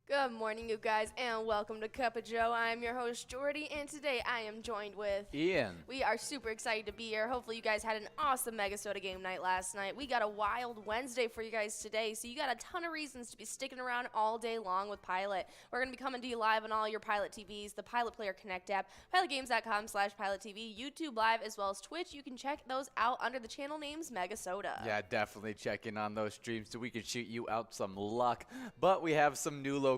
Good morning, you guys, and welcome to Cup of Joe. I'm your host, Jordy, and today I am joined with Ian. We are super excited to be here. Hopefully, you guys had an awesome MegaSota game night last night. We got a wild Wednesday for you guys today, so you got a ton of reasons to be sticking around all day long with Pilot. We're going to be coming to you live on all your Pilot TVs, the Pilot Player Connect app, pilotgames.com/PilotTV, YouTube Live, as well as Twitch. You can check those out under the channel names MegaSota. Yeah, definitely check in on those streams so we can shoot you out some luck. But we have some new locations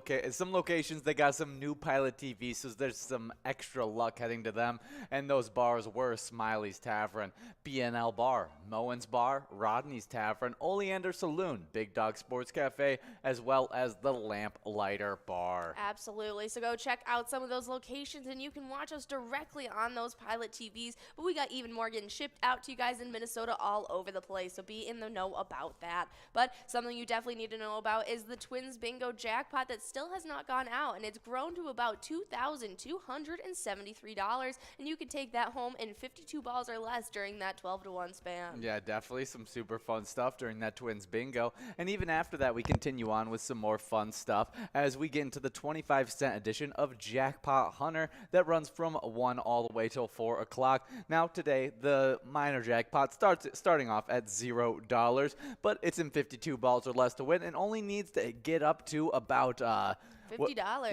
that got some new Pilot TV, so there's some extra luck heading to them. And those bars were Smiley's Tavern, BNL Bar, Moen's Bar, Rodney's Tavern, Oleander Saloon, Big Dog Sports Cafe, as well as the Lamplighter Bar. Absolutely. So go check out some of those locations, and you can watch us directly on those Pilot TVs. But we got even more getting shipped out to you guys in Minnesota all over the place, so be in the know about that. But something you definitely need to know about is the TwinsBingo jackpot that still has not gone out, and it's grown to about $2,273, and you can take that home in 52 balls or less during that 12-to-1 span. Yeah, definitely some super fun stuff during that Twins Bingo. And even after that, we continue on with some more fun stuff as we get into the 25-cent edition of Jackpot Hunter that runs from 1 all the way till 4 o'clock. Now, today, the minor jackpot starting off at $0, but it's in 52 balls or less to win and only needs to get up to about $50.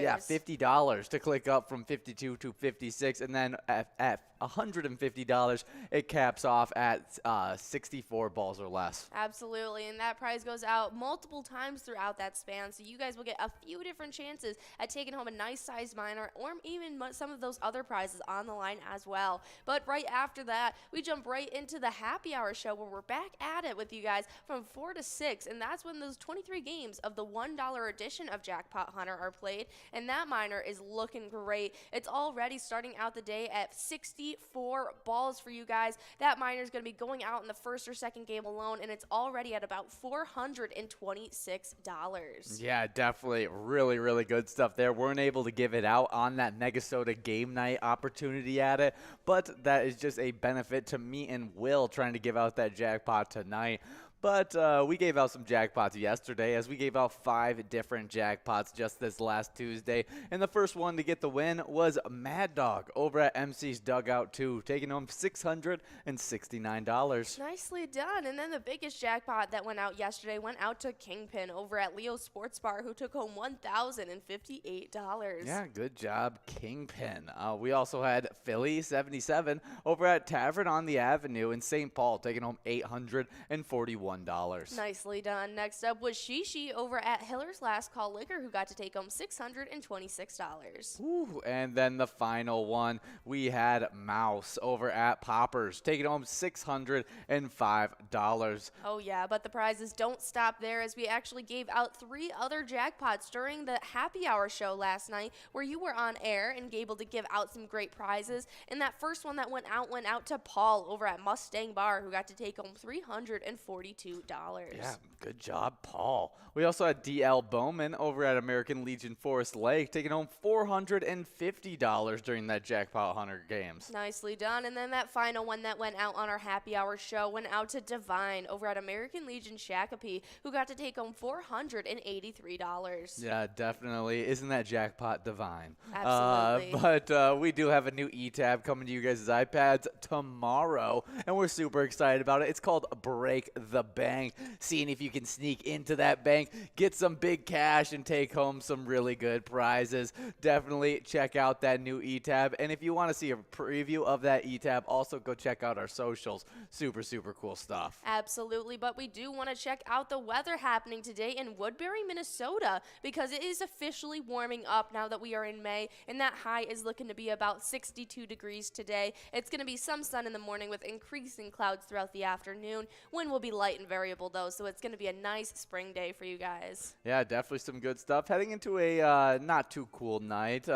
Yeah, $50 to click up from 52 to 56, and then at $150, it caps off at 64 balls or less. Absolutely, and that prize goes out multiple times throughout that span, so you guys will get a few different chances at taking home a nice sized minor or even some of those other prizes on the line as well. But right after that, we jump right into the happy hour show where we're back at it with you guys from 4 to 6, and that's when those 23 games of the $1 edition of Jackpot Hunter are played, and that minor is looking great. It's already starting out the day at 64 balls for you guys. That minor is going to be going out in the first or second game alone, and it's already at about $426. Yeah, definitely really, really good stuff there. Weren't able to give it out on that MegaSota game night opportunity at it, but that is just a benefit to me and Will trying to give out that jackpot tonight. But we gave out some jackpots yesterday as we gave out 5 different jackpots just this last Tuesday. And the first one to get the win was Mad Dog over at MC's Dugout 2, taking home $669. Nicely done. And then the biggest jackpot that went out yesterday went out to Kingpin over at Leo's Sports Bar, who took home $1,058. Yeah, good job, Kingpin. We also had Philly 77 over at Tavern on the Avenue in St. Paul, taking home $841. Nicely done. Next up was Shishi over at Hiller's Last Call Liquor, who got to take home $626. Ooh, and then the final one, we had Mouse over at Poppers, taking home $605. Oh yeah, but the prizes don't stop there, as we actually gave out 3 other jackpots during the happy hour show last night, where you were on air and able to give out some great prizes. And that first one that went out to Paul over at Mustang Bar, who got to take home $342. Yeah, good job, Paul. We also had DL Bowman over at American Legion Forest Lake, taking home $450 during that Jackpot Hunter games. Nicely done. And then that final one that went out on our happy hour show went out to Divine over at American Legion Shakopee, who got to take home $483. Yeah, definitely. Isn't that jackpot divine? Absolutely. But we do have a new e-tab coming to you guys' iPads tomorrow, and we're super excited about it. It's called Break the Bank, seeing if you can sneak into that bank, get some big cash, and take home some really good prizes. Definitely check out that new e-tab, and if you want to see a preview of that e-tab, also go check out our socials. Super, super cool stuff. Absolutely, but we do want to check out the weather happening today in Woodbury, Minnesota, because it is officially warming up now that we are in May, and that high is looking to be about 62 degrees today. It's going to be some sun in the morning with increasing clouds throughout the afternoon. Wind will be light and variable, though, so it's going to be a nice spring day for you guys. Yeah, definitely some good stuff. Heading into a not too cool night.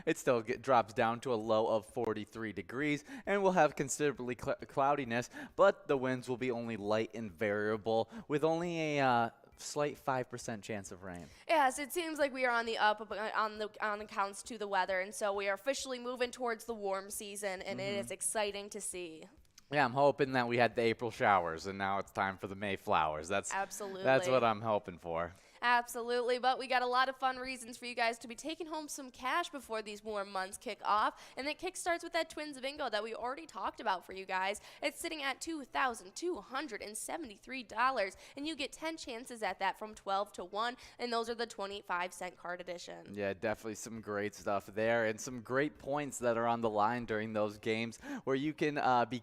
It still drops down to a low of 43 degrees, and we'll have considerably cloudiness, but the winds will be only light and variable with only a slight 5% chance of rain. Yes, it seems like we are on the up on the counts to the weather, and so we are officially moving towards the warm season, and it is exciting to see. Yeah, I'm hoping that we had the April showers, and now it's time for the Mayflowers. That's Absolutely. That's what I'm hoping for. Absolutely, but we got a lot of fun reasons for you guys to be taking home some cash before these warm months kick off, and it kick starts with that TwinsWinsDay that we already talked about for you guys. It's sitting at $2,273, and you get 10 chances at that from 12 to 1, and those are the 25-cent card edition. Yeah, definitely some great stuff there, and some great points that are on the line during those games where you can be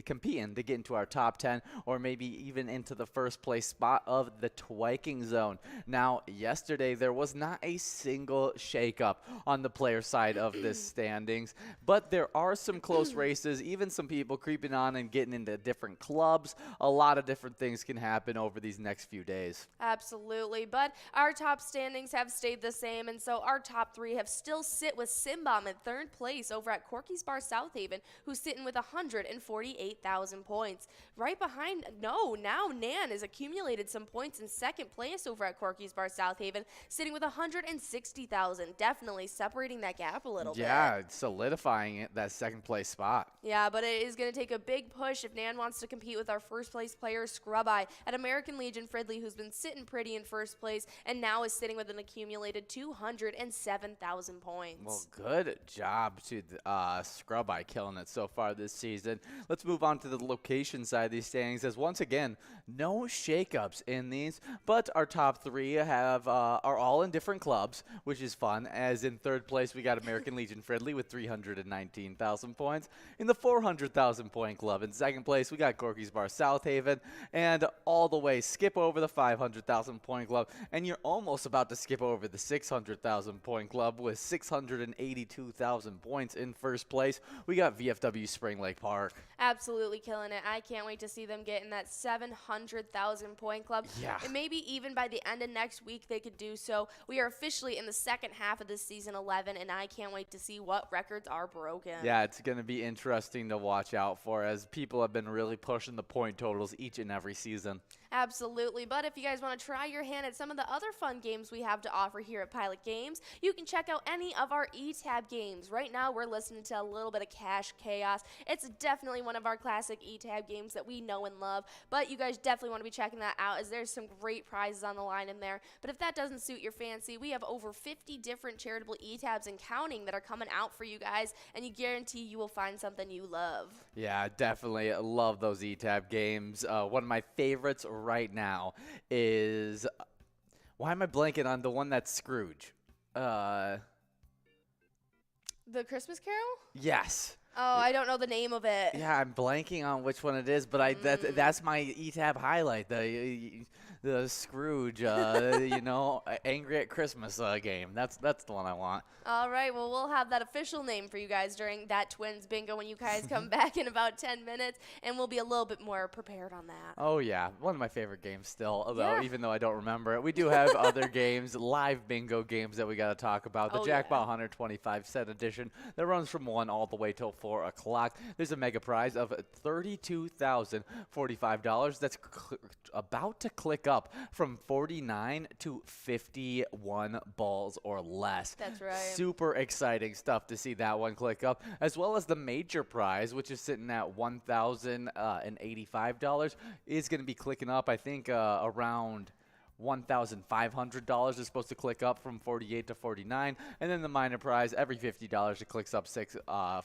competing to get into our top 10 or maybe even into the first place spot of the Twiking Zone. Now, yesterday there was not a single shakeup on the player side of the standings, but there are some close races, even some people creeping on and getting into different clubs. A lot of different things can happen over these next few days. Absolutely, but our top standings have stayed the same, and so our top three have still sit with Simbom in third place over at Corky's Bar Southaven, who's sitting with 148,000 points. Right behind, now Nan has accumulated some points in second place over at Corky's Bar Southaven, sitting with 160,000, definitely separating that gap a little bit. Yeah, solidifying it, that second place spot. Yeah, but it is going to take a big push if Nan wants to compete with our first place player, Scrub Eye, at American Legion Fridley, who's been sitting pretty in first place and now is sitting with an accumulated 207,000 points. Well, good job to Scrub Eye killing it so far this season. Let's move on to the location side of these standings, as once again, no shakeups in these, but our top three are all in different clubs, which is fun, as in third place we got American Legion Fridley with 319,000 points. In the 400,000 point club, in second place we got Corky's Bar Southaven, and all the way skip over the 500,000 point club, and you're almost about to skip over the 600,000 point club with 682,000 points in first place. We got VFW Spring Lake Park. Absolutely killing it. I can't wait to see them get in that 700,000 point club. Yeah. And maybe even by the end of next week they could do so. We are officially in the second half of this season 11, and I can't wait to see what records are broken. Yeah, it's going to be interesting to watch out for, as people have been really pushing the point totals each and every season. Absolutely, but if you guys want to try your hand at some of the other fun games we have to offer here at Pilot Games, you can check out any of our E-Tab games. Right now, we're listening to a little bit of Cash Chaos. It's definitely one of our classic E-Tab games that we know and love, but you guys definitely want to be checking that out, as there's some great prizes on the line in there. But if that doesn't suit your fancy, we have over 50 different charitable E-Tabs and counting that are coming out for you guys, and you guarantee you will find something you love. Yeah, definitely love those E-Tab games. One of my favorites right now is, why am I blanking on the one that's Scrooge? The Christmas Carol? Yes. Oh, I don't know the name of it. Yeah, I'm blanking on which one it is, but that's my E-Tab highlight, the Scrooge, Angry at Christmas game. That's the one I want. All right, well, we'll have that official name for you guys during that Twins Bingo when you guys come back in about 10 minutes, and we'll be a little bit more prepared on that. Oh, yeah. One of my favorite games still, although Yeah. even though I don't remember it. We do have other games, live bingo games that we got to talk about. The Jackpot Hunter 25-cent edition that runs from 1 all the way till 4 o'clock. There's a mega prize of $32,045. That's about to click up from 49 to 51 balls or less. That's right. Super exciting stuff to see that one click up, as well as the major prize, which is sitting at $1,085, is going to be clicking up, I think, around $1,500 is supposed to click up from 48 to 49, and then the minor prize, every $50 it clicks up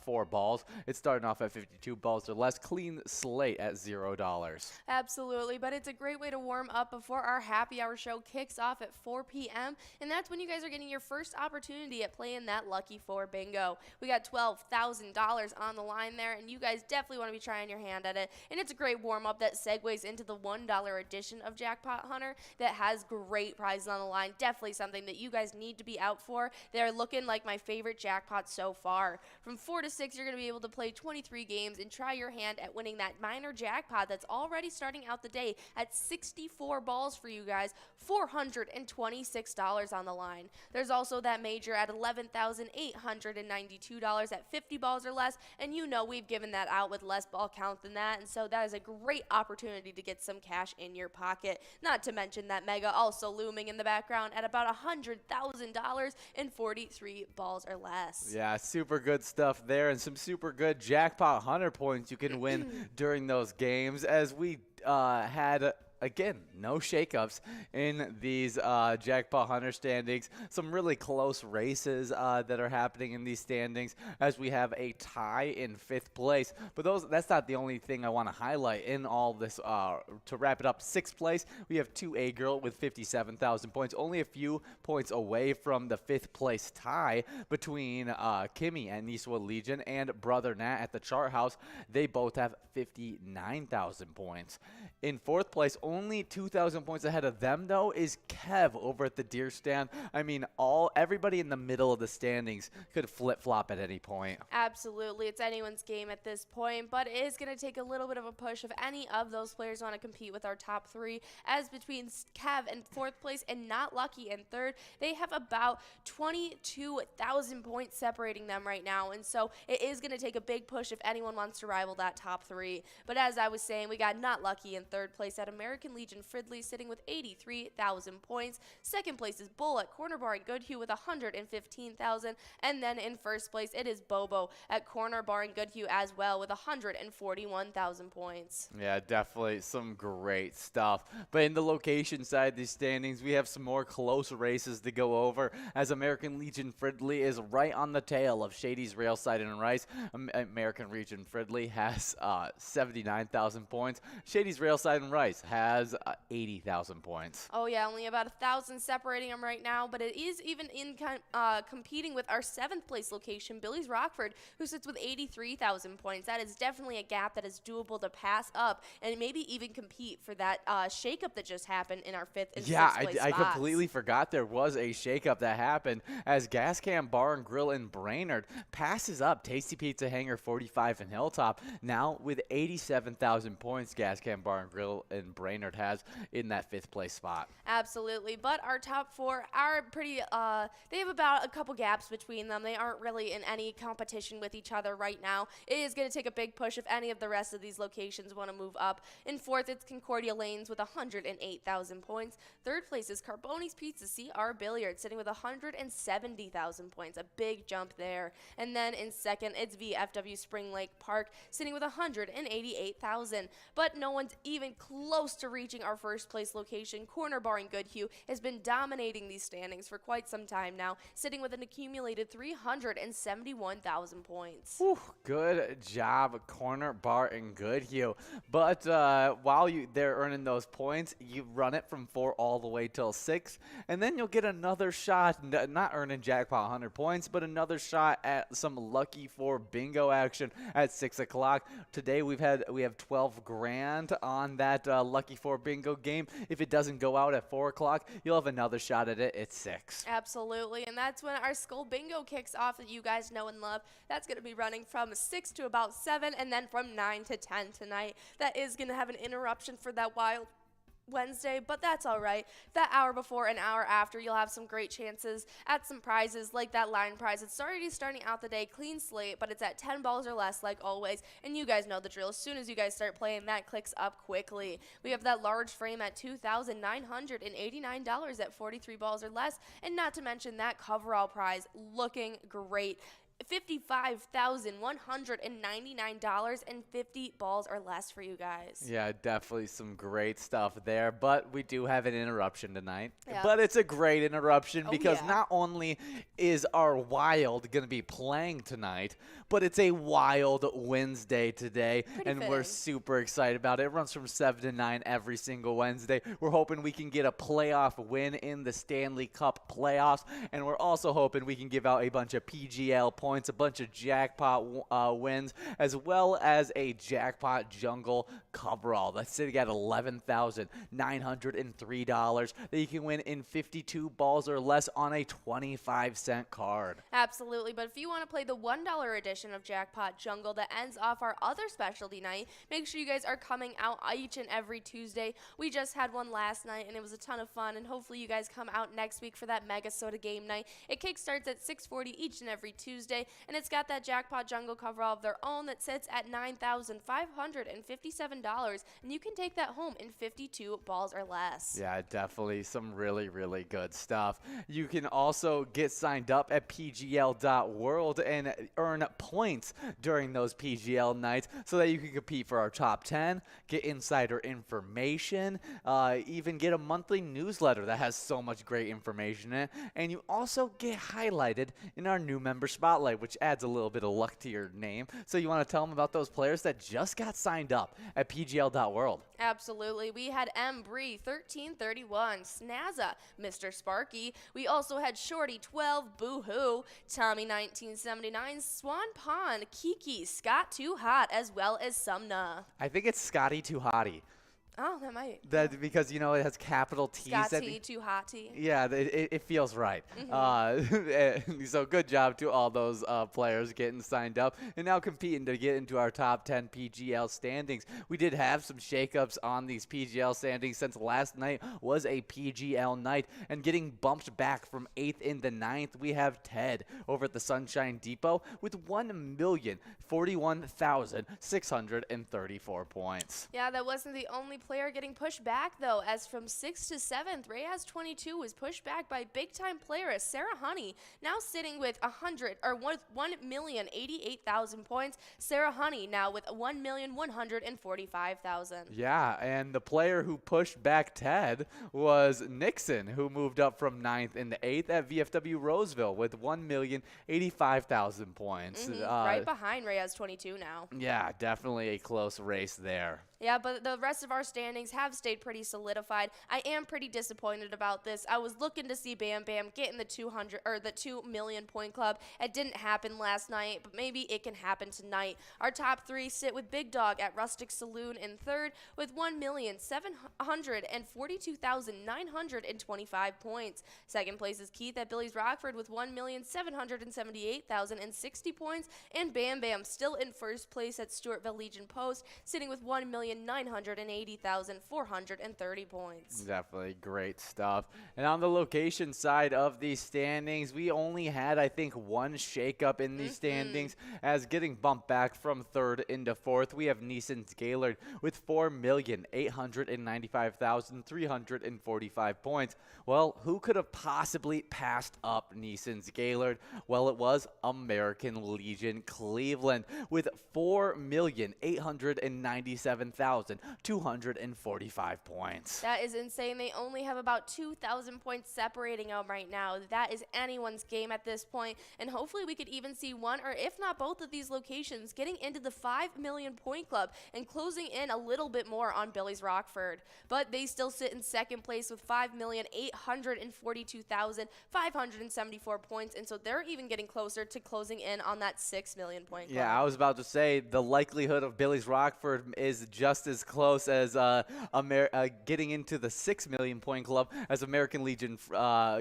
4 balls. It's starting off at 52 balls or less, clean slate at $0. Absolutely, but it's a great way to warm up before our happy hour show kicks off at 4 p.m., and that's when you guys are getting your first opportunity at playing that Lucky 4 bingo. We got $12,000 on the line there, and you guys definitely want to be trying your hand at it, and it's a great warm-up that segues into the $1 edition of Jackpot Hunter that has great prizes on the line. Definitely something that you guys need to be out for. They're looking like my favorite jackpot so far. From 4 to 6, you're going to be able to play 23 games and try your hand at winning that minor jackpot that's already starting out the day at 64 balls for you guys, $426 on the line. There's also that major at $11,892 at 50 balls or less, and you know we've given that out with less ball count than that, and so that is a great opportunity to get some cash in your pocket. Not to mention that Mega also looming in the background at about $100,000 and 43 balls or less. Yeah, super good stuff there, and some super good Jackpot Hunter points you can win during those games, as we had again, no shakeups in these Jackpot Hunter standings. Some really close races that are happening in these standings, as we have a tie in 5th place. But that's not the only thing I want to highlight in all this. To wrap it up, 6th place, we have 2A Girl with 57,000 points, only a few points away from the 5th place tie between Kimmy and Eastwood Legion and Brother Nat at the Chart House. They both have 59,000 points. In 4th place, only 2,000 points ahead of them, though, is Kev over at the Deer Stand. I mean, everybody in the middle of the standings could flip-flop at any point. Absolutely. It's anyone's game at this point, but it is going to take a little bit of a push if any of those players want to compete with our top 3, as between Kev in 4th place and Not Lucky in 3rd, they have about 22,000 points separating them right now, and so it is going to take a big push if anyone wants to rival that top 3. But as I was saying, we got Not Lucky in 3rd place at American Legion Fridley, sitting with 83,000 points. 2nd place is Bull at Corner Bar in Goodhue with 115,000, and then in 1st place it is Bobo at Corner Bar in Goodhue as well with 141,000 points. Yeah, definitely some great stuff. But in the location side of these standings, we have some more close races to go over, as American Legion Fridley is right on the tail of Shady's Railside and Rice. American Legion Fridley has 79,000 points. Shady's Railside and Rice has 80,000 points. Oh yeah, only about 1,000 separating them right now, but it is even in competing with our 7th place location, Billy's Rockford, who sits with 83,000 points. That is definitely a gap that is doable to pass up and maybe even compete for that shakeup that just happened in our 5th and 6th place I spots. completely forgot there was a shakeup that happened, as Gas Can Bar and Grill in Brainerd passes up Tasty Pizza Hangar 45 in Hilltop. Now with 87,000 points, Gas Can Bar and Grill in Brainerd has in that 5th place spot. Absolutely, but our top 4 are pretty, they have about a couple gaps between them. They aren't really in any competition with each other right now. It is going to take a big push if any of the rest of these locations want to move up. In 4th, it's Concordia Lanes with 108,000 points. 3rd place is Carboni's Pizza CR Billiard, sitting with 170,000 points. A big jump there. And then in 2nd, it's VFW Spring Lake Park, sitting with 188,000. But no one's even close to reaching our 1st place location. Corner Bar in Goodhue has been dominating these standings for quite some time now, sitting with an accumulated 371,000 points. Whew, good job, Corner Bar in Goodhue. But while they're earning those points, you run it from 4 all the way till 6, and then you'll get another shot, not earning Jackpot 100 points, but another shot at some Lucky 4 bingo action at 6 o'clock. Today we have 12 grand on that Lucky 4 bingo game. If it doesn't go out at 4 o'clock, you'll have another shot at it at 6. Absolutely, and that's when our Skull Bingo kicks off that you guys know and love. That's going to be running from 6 to about 7, and then from 9 to 10 tonight. That is going to have an interruption for that Wild Wednesday, but that's all right. That hour before and hour after, you'll have some great chances at some prizes like that line prize. It's already starting out the day clean slate, but it's at 10 balls or less like always, and you guys know the drill. As soon as you guys start playing, that clicks up quickly. We have that large frame at $2,989 at 43 balls or less, and not to mention that coverall prize looking great. $55,199 and 50 balls or less for you guys. Yeah, definitely some great stuff there, but we do have an interruption tonight. Yeah. But it's a great interruption because yeah. not only is our Wild going to be playing tonight, but it's a Wild Wednesday today, and we're super excited about it. It runs from 7 to 9 every single Wednesday. We're hoping we can get a playoff win in the Stanley Cup playoffs, and we're also hoping we can give out a bunch of PGL points, a bunch of jackpot wins, as well as a jackpot jungle coverall that's sitting at $11,903 that you can win in 52 balls or less on a 25-cent card. Absolutely, but if you want to play the $1 edition of Jackpot Jungle that ends off our other specialty night, make sure you guys are coming out each and every Tuesday. We just had one last night, and it was a ton of fun, and hopefully you guys come out next week for that MegaSota game night. It kickstarts at 6:40 each and every Tuesday. TwinsWinsDay, and it's got that jackpot jungle coverall of their own that sits at $9,557, and you can take that home in 52 balls or less. Yeah, definitely some really, really good stuff. You can also get signed up at PGL.world and earn points during those PGL nights so that you can compete for our top 10, get insider information, even get a monthly newsletter that has so much great information in it. And you also get highlighted in our new member spotlight, which adds a little bit of luck to your name. So you want to tell them about those players that just got signed up at PGL.world. Absolutely. We had M. Bree, 1331, Snazza, Mr. Sparky. We also had Shorty, 12, Boo-Hoo, Tommy, 1979, Swan Pond, Kiki, Scott Too Hot, as well as Sumna. I think it's Scotty Too Hottie. Oh, that might. That because it has capital T's. Scotty Too Hottie. Yeah, it feels right. So good job to all those players getting signed up and now competing to get into our top 10 PGL standings. We did have some shakeups on these PGL standings since last night was a PGL night, and getting bumped back from 8th into 9th, we have Ted over at the Sunshine Depot with 1,041,634 points. Yeah, that wasn't the only player getting pushed back, though, as from 6th to 7th, Reyes 22 was pushed back by big-time player Sarah Honey, now sitting with 1,088,000 points. Sarah Honey now with 1,145,000. Yeah, and the player who pushed back Ted was Nixon, who moved up from 9th into 8th at VFW Roseville with 1,085,000 points. Right behind Reyes 22 now. Yeah, definitely a close race there. Yeah, but the rest of our standings have stayed pretty solidified. I am pretty disappointed about this. I was looking to see Bam Bam get in the 200 or the 2 million point club. It didn't happen last night, but maybe it can happen tonight. Our top 3 sit with Big Dog at Rustic Saloon in 3rd with 1,742,925 points. Second place is Keith at Billy's Rockford with 1,778,060 points, and Bam Bam still in first place at Stewartville Legion Post, sitting with 1,980,430 points. Definitely great stuff. And on the location side of these standings, we only had, I think, one shakeup in these standings, as getting bumped back from 3rd into 4th, we have Neeson's Gaylord with 4,895,345 points. Well, who could have possibly passed up Neeson's Gaylord? Well, it was American Legion Cleveland with 4,897,245 points. That is insane. They only have about 2,000 points separating them right now. That is anyone's game at this point, and hopefully we could even see one, or if not both of these locations, getting into the 5 million point club and closing in a little bit more on Billy's Rockford. But they still sit in second place with 5,842,574 points, and so they're even getting closer to closing in on that 6 million point club. Yeah, I was about to say the likelihood of Billy's Rockford is just as close as getting into the 6 million point club as American Legion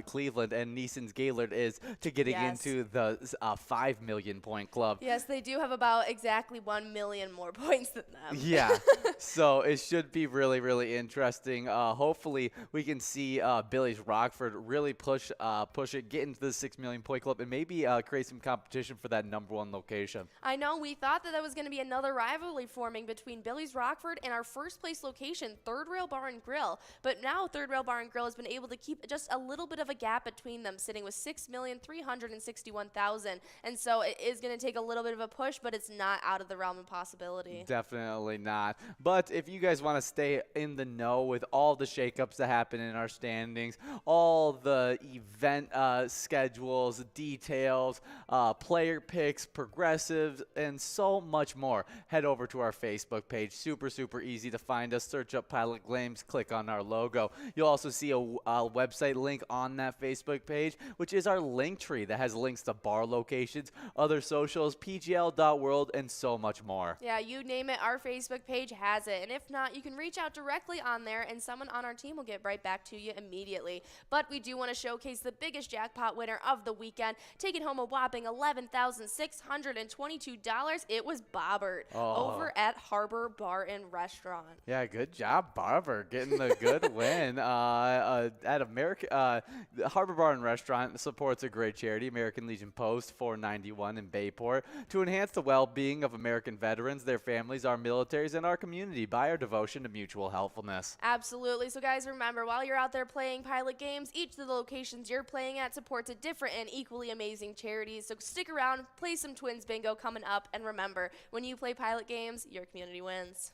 Cleveland and Neeson's Gaylord is to getting into the 5 million point club. Yes, they do have about exactly 1 million more points than them. Yeah, so it should be really, really interesting. Hopefully, we can see Billy's Rockford really push it, get into the 6 million point club, and maybe create some competition for that #1 location. I know we thought that was going to be another rivalry forming between Billy's Rockford and our first place location, Third Rail Bar and Grill, but now Third Rail Bar and Grill has been able to keep just a little bit of a gap between them, sitting with 6,361,000, and so it is going to take a little bit of a push, but it's not out of the realm of possibility. Definitely not. But if you guys want to stay in the know with all the shakeups that happen in our standings, all the event schedules, details, player picks, progressives, and so much more, head over to our Facebook page. Super, super easy to find us. Search up Pilot Games, click on our logo. You'll also see a website link on that Facebook page, which is our link tree that has links to bar locations, other socials, PGL.world, and so much more. Yeah, you name it, our Facebook page has it. And if not, you can reach out directly on there, and someone on our team will get right back to you immediately. But we do want to showcase the biggest jackpot winner of the weekend, taking home a whopping $11,622. It was Bobbert over at Harbor Bar Barton Restaurant. Yeah, good job, Barber, getting the good win at America. The Harbor Bar and Restaurant supports a great charity, American Legion Post 491 in Bayport, to enhance the well-being of American veterans, their families, our militaries, and our community by our devotion to mutual helpfulness. Absolutely. So guys, remember, while you're out there playing Pilot games, each of the locations you're playing at supports a different and equally amazing charities. So stick around, play some Twins Bingo coming up, and remember, when you play Pilot games, your community wins.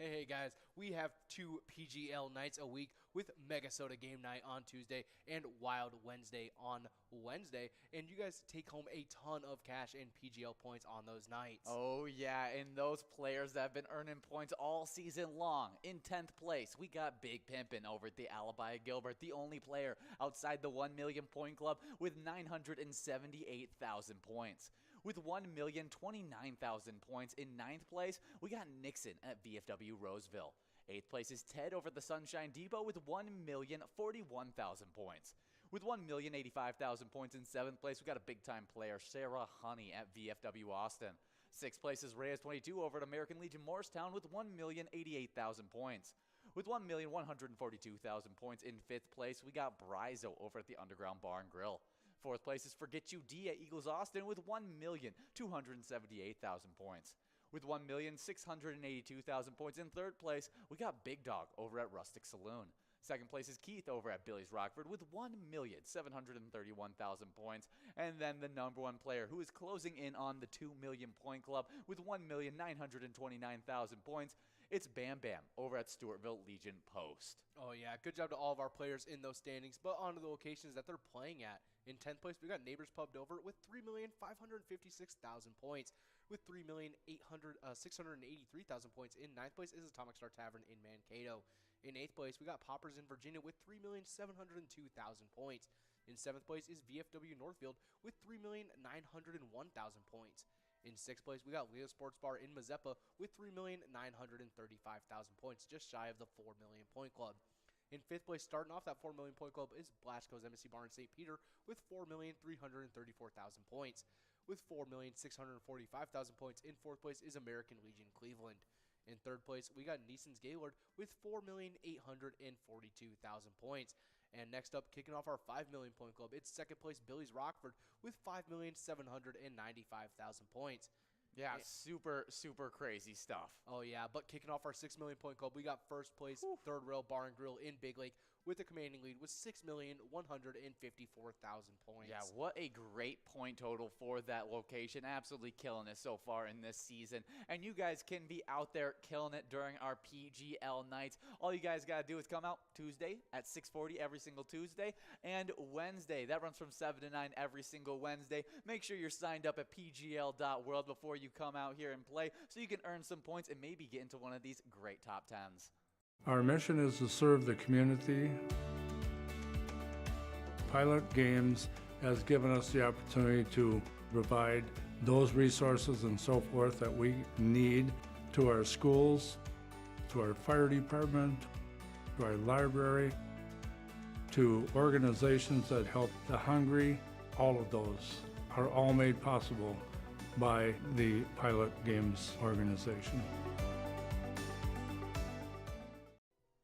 Hey guys, we have 2 PGL nights a week with MegaSota game night on Tuesday and Wild Wednesday on Wednesday, and you guys take home a ton of cash and PGL points on those nights. Oh, yeah, and those players that have been earning points all season long. In 10th place, we got Big Pimpin' over at the Alibi Gilbert, the only player outside the 1 million point club with 978,000 points. With 1,029,000 points in 9th place, we got Nixon at VFW Roseville. 8th place is Ted over at the Sunshine Depot with 1,041,000 points. With 1,085,000 points in 7th place, we got a big-time player, Sarah Honey at VFW Austin. 6th place is Reyes22 over at American Legion Morristown with 1,088,000 points. With 1,142,000 points in 5th place, we got Brizo over at the Underground Bar and Grill. 4th place is Forget You D at Eagles Austin with 1,278,000 points. With 1,682,000 points in 3rd place, we got Big Dog over at Rustic Saloon. Second place is Keith over at Billy's Rockford with 1,731,000 points. And then the number one player who is closing in on the 2 million point club with 1,929,000 points. It's Bam Bam over at Stewartville Legion Post. Oh, yeah. Good job to all of our players in those standings. But on to the locations that they're playing at. In 10th place, we got Neighbors Pub Dover with 3,556,000 points. With 3,683,000 points. In 9th place is Atomic Star Tavern in Mankato. In 8th place, we got Poppers in Virginia with 3,702,000 points. In 7th place is VFW Northfield with 3,901,000 points. In 6th place, we got Leo Sports Bar in Mazeppa with 3,935,000 points, just shy of the 4 million point club. In 5th place, starting off that 4 million point club, is Blasco's Embassy Bar in St. Peter with 4,334,000 points. With 4,645,000 points, in 4th place is American Legion Cleveland. In 3rd place, we got Neeson's Gaylord with 4,842,000 points. And next up, kicking off our 5 million point club, it's 2nd place Billy's Rockford with 5,795,000 points. Yeah, super crazy stuff. Oh, yeah, but kicking off our 6 million point club, we got 1st place Third Rail Bar and Grill in Big Lake with a commanding lead with 6,154,000 points. Yeah, what a great point total for that location. Absolutely killing it so far in this season. And you guys can be out there killing it during our PGL nights. All you guys got to do is come out Tuesday at 6:40 every single Tuesday, and Wednesday. That runs from 7 to 9 every single Wednesday. Make sure you're signed up at pgl.world before you come out here and play so you can earn some points and maybe get into one of these great top 10s. Our mission is to serve the community. Pilot Games has given us the opportunity to provide those resources and so forth that we need to our schools, to our fire department, to our library, to organizations that help the hungry. All of those are all made possible by the Pilot Games organization.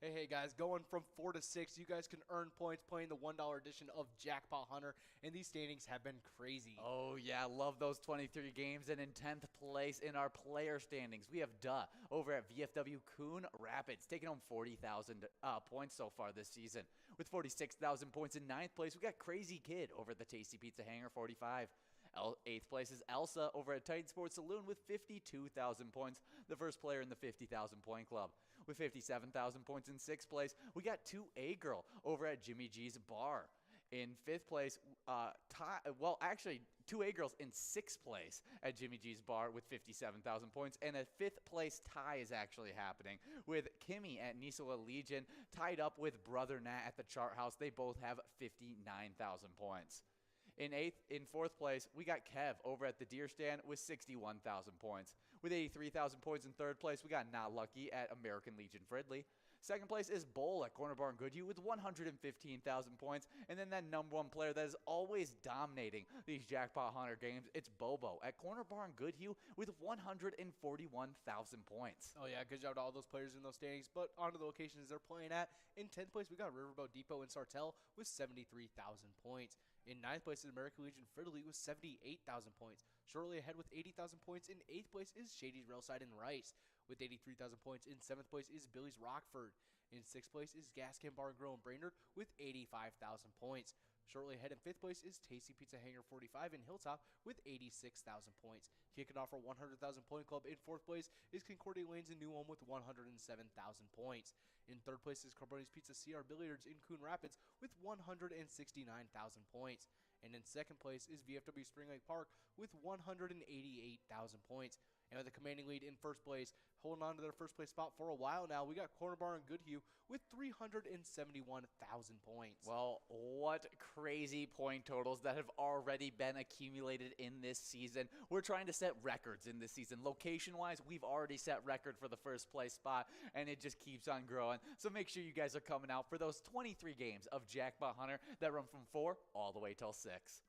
Hey guys, going from 4 to 6, you guys can earn points playing the $1 edition of Jackpot Hunter, and these standings have been crazy. Oh yeah, love those 23 games. And in 10th place in our player standings, we have Duh over at VFW Coon Rapids, taking home 40,000 points so far this season. With 46,000 points in 9th place, we got Crazy Kid over at the Tasty Pizza Hangar, 45. 8th place is Elsa over at Titan Sports Saloon with 52,000 points, the first player in the 50,000 point club. With 57,000 points in 6th place, we got 2A Girl over at Jimmy G's Bar. In 5th place, 2A Girls in 6th place at Jimmy G's Bar with 57,000 points, and a 5th place tie is actually happening with Kimmy at Nisola Legion tied up with Brother Nat at the Chart House. They both have 59,000 points. In 4th place, we got Kev over at the Deer Stand with 61,000 points. With 83,000 points in 3rd place, we got Not Lucky at American Legion Fridley. 2nd place is Bowl at Corner Bar and Goodhue with 115,000 points. And then that number one player that is always dominating these Jackpot Hunter games, it's Bobo at Corner Bar and Goodhue with 141,000 points. Oh yeah, good job to all those players in those standings. But on to the locations they're playing at. In 10th place, we got Riverboat Depot in Sartell with 73,000 points. In 9th place is American Legion Fridley with 78,000 points. Shortly ahead with 80,000 points in 8th place is Shady's Railside in Rice with 83,000 points. In 7th place is Billy's Rockford. In 6th place is Gas Can Bar and Grill in Brainerd with 85,000 points. Shortly ahead in 5th place is Tasty Pizza Hangar 45 in Hilltop with 86,000 points. Kicking off our 100,000 point club in 4th place is Concordia Lanes in New Ulm with 107,000 points. In 3rd place is Carboni's Pizza CR Billiards in Coon Rapids with 169,000 points. And in 2nd place is VFW Spring Lake Park with 188,000 points. And with a commanding lead in 1st place, holding on to their 1st place spot for a while now, we got Corner Bar and Goodhue with 371,000 points. Well, what crazy point totals that have already been accumulated in this season. We're trying to set records in this season. Location-wise, we've already set record for the 1st place spot, and it just keeps on growing. So make sure you guys are coming out for those 23 games of Jackpot Hunter that run from 4 all the way till 6.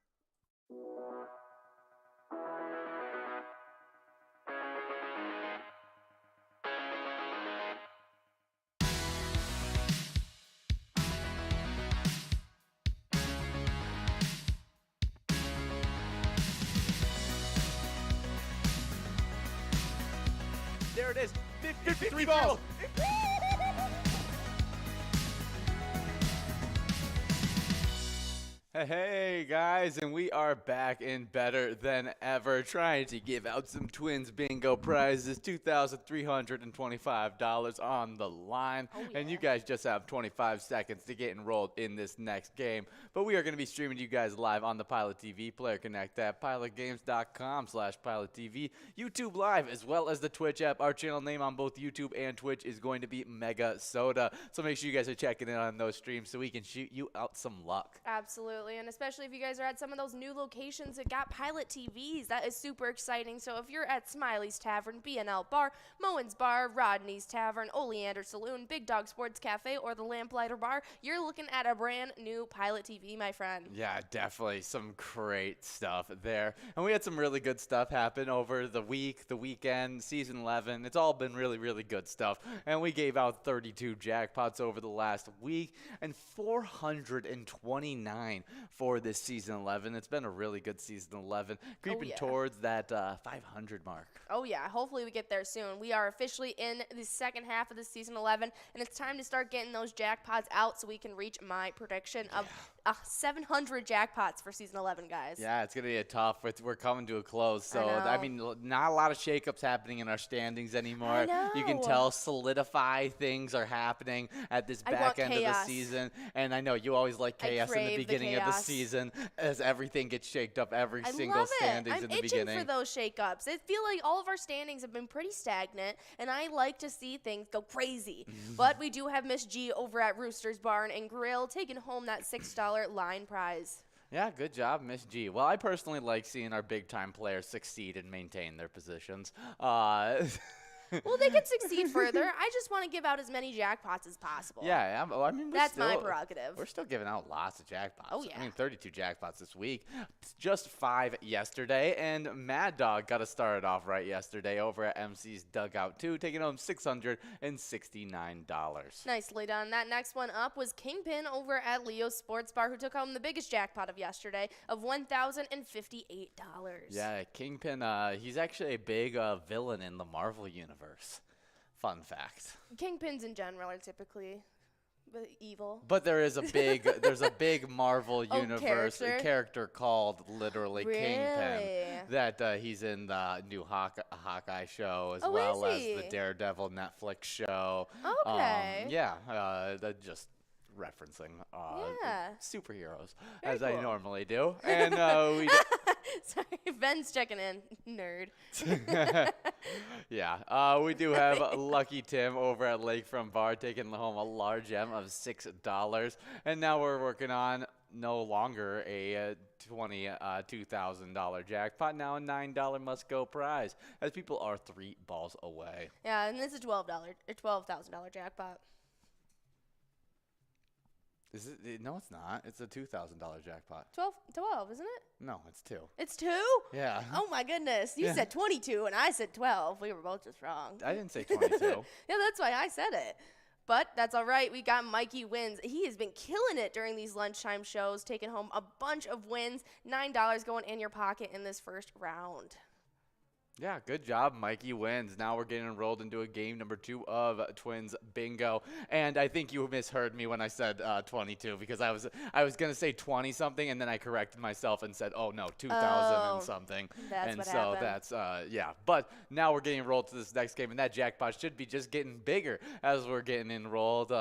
There it is, 53 balls. Hey guys, and we are back and better than ever, trying to give out some Twins Bingo prizes, $2,325 on the line. Oh, And you yeah. guys just have 25 seconds to get enrolled in this next game. But we are going to be streaming to you guys live on the Pilot TV Player Connect app, pilotgames.com/PilotTV, YouTube Live, as well as the Twitch app. Our channel name on both YouTube and Twitch is going to be MegaSota. So make sure you guys are checking in on those streams so we can shoot you out some luck. Absolutely, and especially if you guys are at some of those new locations that got Pilot TVs, that is super exciting. So if you're at Smiley's Tavern, B&L Bar, Moen's Bar, Rodney's Tavern, Oleander Saloon, Big Dog Sports Cafe, or the Lamplighter Bar, you're looking at a brand new Pilot TV, my friend. Yeah, definitely some great stuff there. And we had some really good stuff happen over the week, the weekend, season 11. It's all been really, really good stuff. And we gave out 32 jackpots over the last week and 429 for this season 11. It's been a really good season 11, creeping yeah. towards that 500 mark. Oh yeah, hopefully we get there soon. We are officially in the second half of the season 11, and it's time to start getting those jackpots out so we can reach my prediction of 700 jackpots for season 11, guys. Yeah, it's going to be a tough. We're coming to a close. So, I know. mean, not a lot of shakeups happening in our standings anymore. You can know. tell solidify things are happening at this I back want end of the chaos. season. And I know you always like chaos in the crave the beginning of the chaos. season as everything gets shaked up every I single love standings it. in I'm the itching beginning. for those shakeups. I feel like all of our standings have been pretty stagnant, and I like to see things go crazy. But we do have Miss G over at Rooster's Barn and Grill taking home that $6 line prize. Yeah, good job, Miss G. Well, I personally like seeing our big-time players succeed and maintain their positions. Well, they could succeed further. I just want to give out as many jackpots as possible. Yeah, I mean, That's my prerogative. We're still giving out lots of jackpots. Oh, yeah. I mean, 32 jackpots this week. Just 5 yesterday. And Mad Dog got us started off right yesterday over at MC's Dugout 2, taking home $669. Nicely done. That next one up was Kingpin over at Leo's Sports Bar, who took home the biggest jackpot of yesterday of $1,058. Yeah, Kingpin, he's actually a big villain in the Marvel Universe. Fun fact. Kingpins in general are typically evil. But there is a big, there's a big Marvel Oh, Universe character called literally Kingpin Really? that he's in the new Hawkeye show as Oh, well is as he? the Daredevil Netflix show. Okay. That just referencing Yeah. superheroes Very as I cool. normally do, and we. Sorry, Ben's checking in. Nerd. Yeah, we do have Lucky Tim over at Lakefront Bar taking home a large M of $6. And now we're working on no longer a $22,000 jackpot, now a $9 must-go prize, as people are 3 balls away. Yeah, and this is $12,000 jackpot. Is it? No, it's not. It's a $2,000 jackpot. 12, isn't it? No, it's 2. It's 2? Yeah. Oh my goodness. You Yeah. said 22 and I said 12. We were both just wrong. I didn't say 22. Yeah, that's why I said it. But that's all right. We got Mikey wins. He has been killing it during these lunchtime shows, taking home a bunch of wins. $9 going in your pocket in this first round. Yeah, good job, Mikey wins. Now we're getting enrolled into a game number 2 of Twins Bingo. And I think you misheard me when I said 22 because I was going to say 20 something and then I corrected myself and said, "Oh no, 2000 and something." That's and what so happened. that's yeah. But now we're getting enrolled to this next game and that jackpot should be just getting bigger as we're getting enrolled.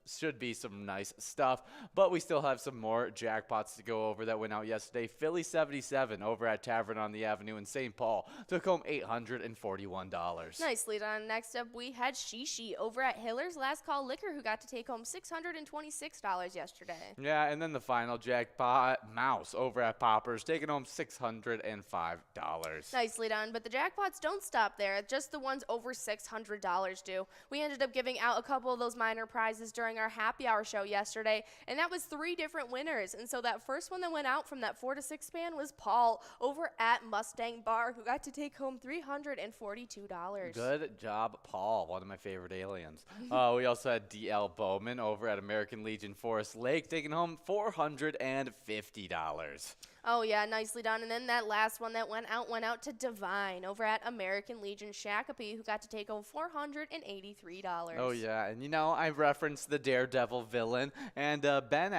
Should be some nice stuff, but we still have some more jackpots to go over that went out yesterday. Philly 77 over at Tavern on the Avenue in St. Paul took home $841. Nicely done. Next up, we had Shishi over at Hiller's Last Call Liquor, who got to take home $626 yesterday. Yeah, and then the final jackpot, Mouse over at Poppers, taking home $605. Nicely done, but the jackpots don't stop there. Just the ones over $600 do. We ended up giving out a couple of those minor prizes during our happy hour show yesterday, and that was 3 different winners. And so that first one that went out from that 4 to 6 span was Paul over at Mustang Bar, who got to take home $342. Good job, Paul, one of my favorite aliens. We also had DL Bowman over at American Legion Forest Lake taking home $450. Oh, yeah, nicely done. And then that last one that went out to Divine over at American Legion Shakopee, who got to take home $483. Oh, yeah. And, I referenced the Daredevil villain, and Ben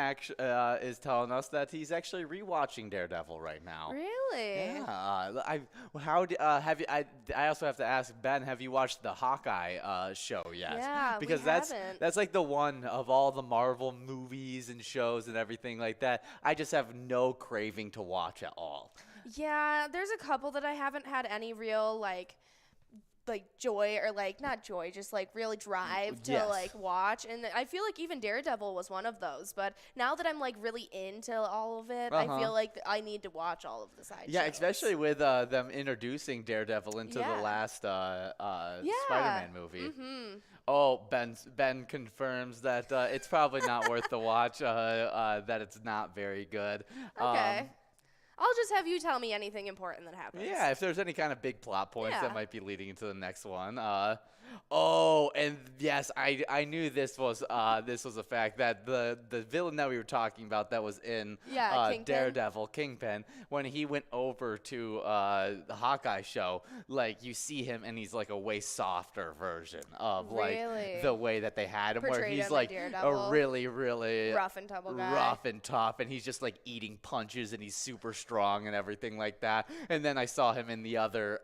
is telling us that he's actually rewatching Daredevil right now. Really? Yeah. I also have to ask Ben, have you watched the Hawkeye show yet? Yeah, because we that's haven't. that's like the one of all the Marvel movies and shows and everything like that. I just have no craving to watch at all. Yeah, there's a couple that I haven't had any real, like joy or, not joy, just, really drive to, Yes. watch. And I feel like even Daredevil was one of those. But now that I'm, really into all of it, I feel like I need to watch all of the side Yeah, shows. especially with them introducing Daredevil into Yeah. the last Yeah. Spider-Man movie. Mm-hmm. Oh, Ben confirms that it's probably not worth the watch. That it's not very good. Okay. I'll just have you tell me anything important that happens. Yeah, if there's any kind of big plot points Yeah. that might be leading into the next one. Oh, and yes, I knew this was a fact that the villain that we were talking about that was in Kingpin. Daredevil, Kingpin, when he went over to the Hawkeye show, you see him and he's like a way softer version of Really? the way that they had him, where Portrayed he's him in like Daredevil. a really, really Rough and tumble guy. rough and tough, and he's just eating punches and he's super strong and everything like that. And then I saw him in the other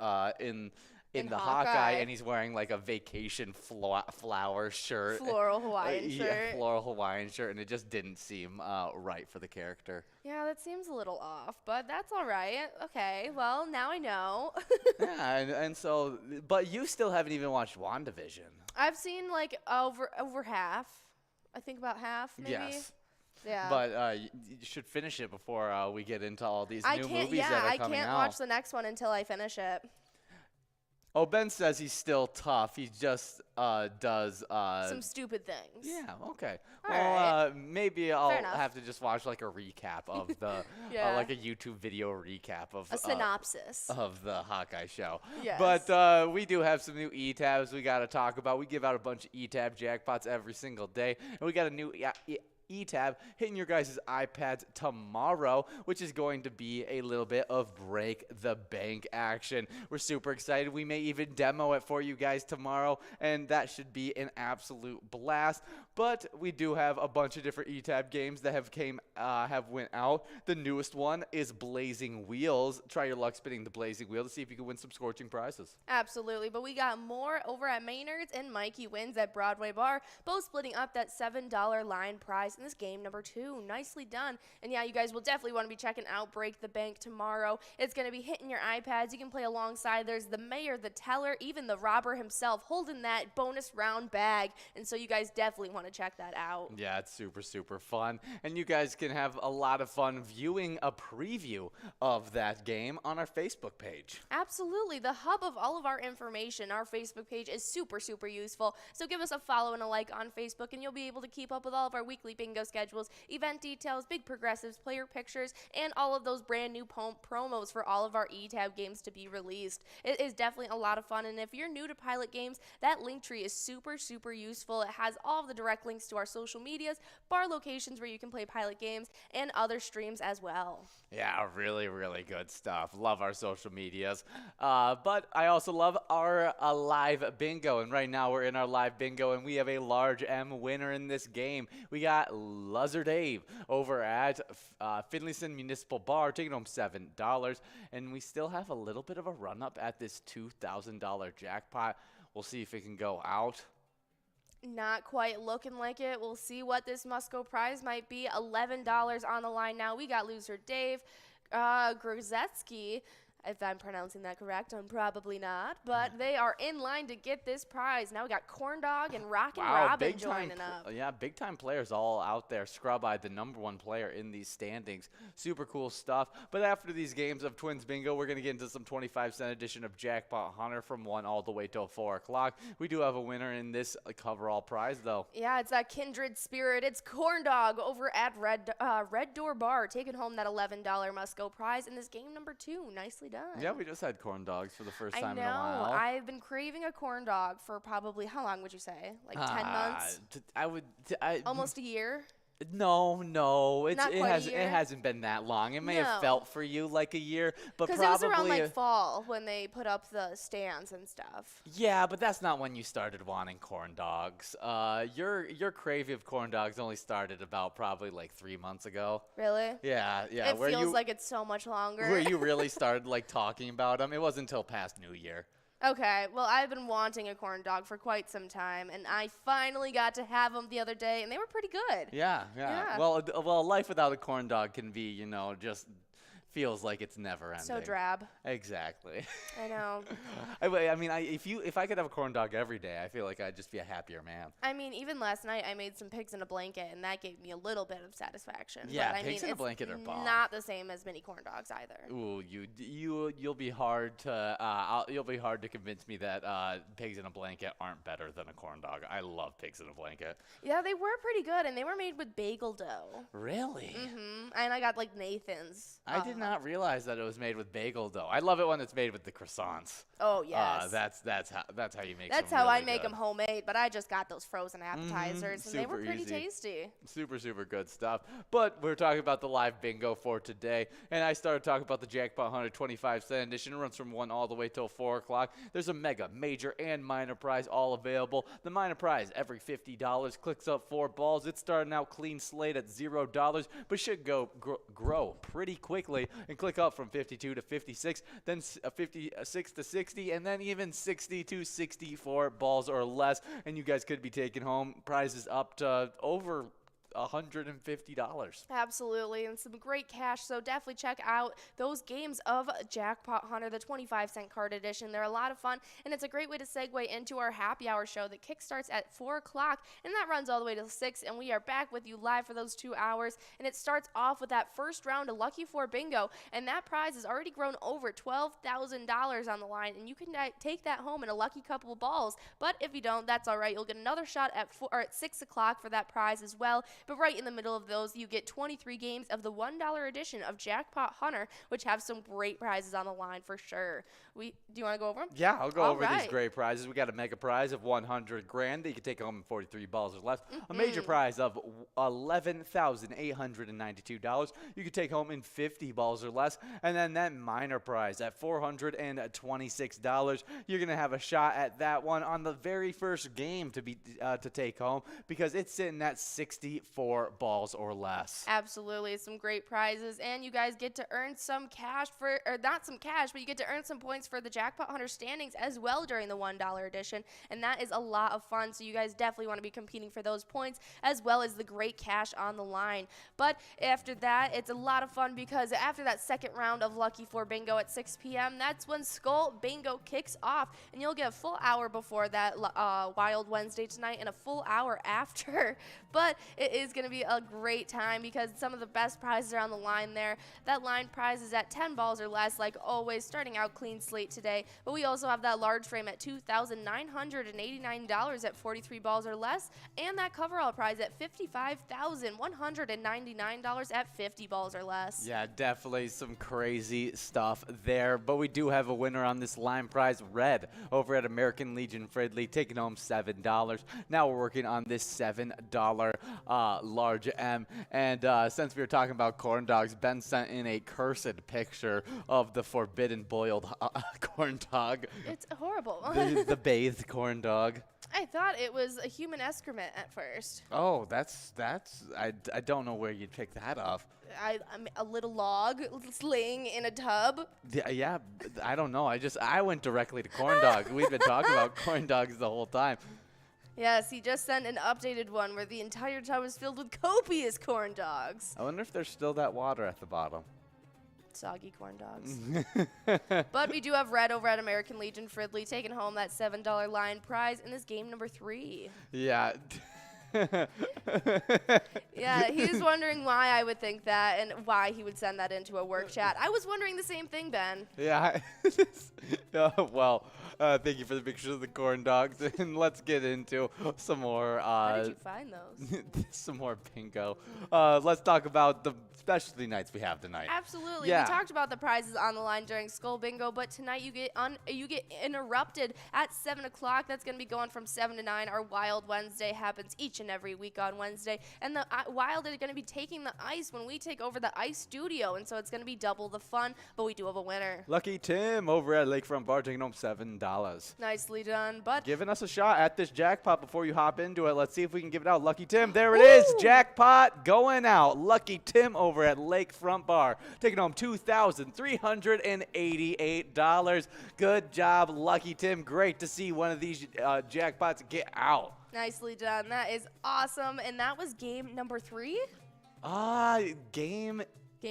in the Hawkeye, and he's wearing a vacation flower shirt. Floral Hawaiian Yeah, shirt. floral Hawaiian shirt, and it just didn't seem right for the character. Yeah, that seems a little off, but that's all right. Okay, well, now I know. Yeah, and so, but you still haven't even watched WandaVision. I've seen over half. I think about half, maybe. Yes. Yeah. But you should finish it before we get into all these new movies that are I coming can't out. watch the next one until I finish it. Oh, Ben says he's still tough. He just does Some stupid things. Yeah, okay. All Well, maybe I'll enough. have to just watch a recap of the Yeah. a YouTube video recap of A synopsis. of the Hawkeye show. Yes. But we do have some new e-tabs we got to talk about. We give out a bunch of e-tab jackpots every single day, and we got a new e-tab hitting your guys' iPads tomorrow, which is going to be a little bit of break the bank action. We're super excited. We may even demo it for you guys tomorrow, and that should be an absolute blast. But we do have a bunch of different e-tab games that have went out. The newest one is Blazing Wheels. Try your luck spinning the Blazing Wheel to see if you can win some scorching prizes. Absolutely, but we got more over at Maynard's and Mikey Wins at Broadway Bar, both splitting up that $7 line prize in this game number 2. Nicely done. And yeah, you guys will definitely want to be checking out Break the Bank tomorrow. It's going to be hitting your iPads. You can play alongside. There's the mayor, the teller, even the robber himself holding that bonus round bag. And so you guys definitely want to check that out. Yeah, it's super, super fun. And you guys can have a lot of fun viewing a preview of that game on our Facebook page. Absolutely. The hub of all of our information, our Facebook page, is super, super useful. So give us a follow and a like on Facebook, and you'll be able to keep up with all of our weekly bingo schedules, event details, big progressives, player pictures, and all of those brand new promos for all of our e-tab games to be released. It is definitely a lot of fun, and if you're new to Pilot Games, that link tree is super, super useful. It has all of the direct links to our social medias, bar locations where you can play Pilot Games, and other streams as well. Yeah, really, really good stuff. Love our social medias. But I also love our live bingo. And right now we're in our live bingo, and we have a large M winner in this game. We got Luzzer Dave over at Finlayson Municipal Bar, taking home $7. And we still have a little bit of a run-up at this $2,000 jackpot. We'll see if it can go out. Not quite looking like it. We'll see what this must-go prize might be. $11 on the line now. We got loser Dave Grozetsky. If I'm pronouncing that correct, I'm probably not. But they are in line to get this prize. Now we got Corn Dog and Rockin' Robin joining up. Yeah, big-time players all out there. Scrub-Eyed, the #1 player in these standings. Super cool stuff. But after these games of Twins Bingo, we're going to get into some 25-cent edition of Jackpot Hunter from 1 all the way till 4 o'clock. We do have a winner in this coverall prize, though. Yeah, it's that kindred spirit. It's Corn Dog over at Red Door Bar, taking home that $11 must-go prize in this game number 2. Nicely done. Yeah, we just had corn dogs for the first time I in a while. know. I've been craving a corn dog for probably, how long would you say? Like 10 months? I would. Almost a year? No, Not it quite a has year? it hasn't been that long. It may have No. felt for you like a year, but Because probably it was around like fall when they put up the stands and stuff. yeah, but that's not when you started wanting corn dogs. Your craving of corn dogs only started about probably like 3 months ago. Really? Yeah. It feels like it's so much longer. where you really started like talking about them. It wasn't until past New Year. Okay, well, I've been wanting a corn dog for quite some time, and I finally got to have them the other day, and they were pretty good. Yeah. Yeah. Well, life without a corn dog can be, just feels like it's never ending. So drab. Exactly. I know. I mean, if I could have a corn dog every day, I feel like I'd just be a happier man. I mean, even last night I made some pigs in a blanket, and that gave me a little bit of satisfaction. Yeah, but, I pigs mean, in a it's blanket are bomb. not the same as mini corn dogs either. Ooh, you'll be hard to convince me that pigs in a blanket aren't better than a corn dog. I love pigs in a blanket. Yeah, they were pretty good, and they were made with bagel dough. Really? And I got like Nathan's. I did not realize that it was made with bagel dough. I love it when it's made with the croissants. Oh yes. That's how you make. That's some how I really make good. them homemade, but I just got those frozen appetizers, and they were Super pretty easy. tasty. Super good stuff. But we're talking about the live bingo for today, and I started talking about the Jackpot 125-cent edition. It runs from 1 all the way till 4 o'clock. There's a mega, major, and minor prize all available. The minor prize every $50 clicks up 4 balls. It's starting out clean slate at $0, but should grow pretty quickly and click up from 52 to 56, then 56 to 60, and then even 60 to 64 balls or less. And you guys could be taking home prizes up to over $150. Absolutely, and some great cash. So definitely check out those games of Jackpot Hunter, the 25-cent card edition. They're a lot of fun, and it's a great way to segue into our happy hour show that kickstarts at 4 o'clock, and that runs all the way to 6. And we are back with you live for those 2 hours. And it starts off with that first round of Lucky 4 Bingo, and that prize has already grown over $12,000 on the line, and you can take that home in a lucky couple of balls. But if you don't, that's all right. You'll get another shot at 6 o'clock for that prize as well. But right in the middle of those, you get 23 games of the $1 edition of Jackpot Hunter, which have some great prizes on the line for sure. Do you want to go over them? Yeah, I'll go All over these right. great prizes. We got a mega prize of $100,000 that you can take home in 43 balls or less. A major prize of $11,892 you can take home in 50 balls or less. And then that minor prize at $426. You're gonna have a shot at that one on the very first game to take home, because it's sitting at 64 balls or less. Absolutely, some great prizes, and you guys get to earn some cash or not some cash, but you get to earn some points for the Jackpot Hunter standings as well during the $1 edition, and that is a lot of fun. So you guys definitely want to be competing for those points as well as the great cash on the line. But after that, it's a lot of fun, because after that second round of Lucky 4 Bingo at 6 p.m., that's when Skull Bingo kicks off, and you'll get a full hour before that Wild Wednesday tonight and a full hour after. But it is going to be a great time, because some of the best prizes are on the line there. That line prize is at 10 balls or less, like always, starting out clean slate today. But we also have that large frame at $2,989 at 43 balls or less, and that coverall prize at $55,199 at 50 balls or less. Yeah, definitely some crazy stuff there. But we do have a winner on this line prize, Red, over at American Legion Fridley, taking home $7. Now we're working on this $7 large M. And since we were talking about corn dogs, Ben sent in a cursed picture of the forbidden boiled corn dog. It's horrible. The bathed corn dog. I thought it was a human excrement at first. Oh, I don't know where you'd pick that up. I'm a little log laying in a tub. Yeah, I don't know. I went directly to corn dogs. We've been talking about corn dogs the whole time. Yes, he just sent an updated one where the entire tub is filled with copious corn dogs. I wonder if there's still that water at the bottom. Soggy corn dogs. But we do have Red over at American Legion Fridley taking home that $7 line prize in this game number 3. Yeah. Yeah, he's wondering why I would think that and why he would send that into a work chat. I was wondering the same thing, Ben. Yeah. Well, thank you for the pictures of the corn dogs, and let's get into some more. How did you find those? Some more bingo. Let's talk about the specialty nights we have tonight. Absolutely. Yeah. We talked about the prizes on the line during Skull Bingo, but tonight you get interrupted at 7 o'clock. That's going to be going from 7 to 9. Our Wild Wednesday happens each and every week on Wednesday. And the Wild are going to be taking the ice when we take over the ice studio, and so it's going to be double the fun, but we do have a winner. Lucky Tim over at Lakefront Bar taking home $7. Nicely done, but Giving us a shot at this jackpot before you hop into it. Let's see if we can give it out. Lucky Tim, there it is. Jackpot going out. Lucky Tim over at Lakefront Bar taking home $2,388. Good job, Lucky Tim. Great to see one of these jackpots get out. nicely done. That is awesome, and that was game number 3? Game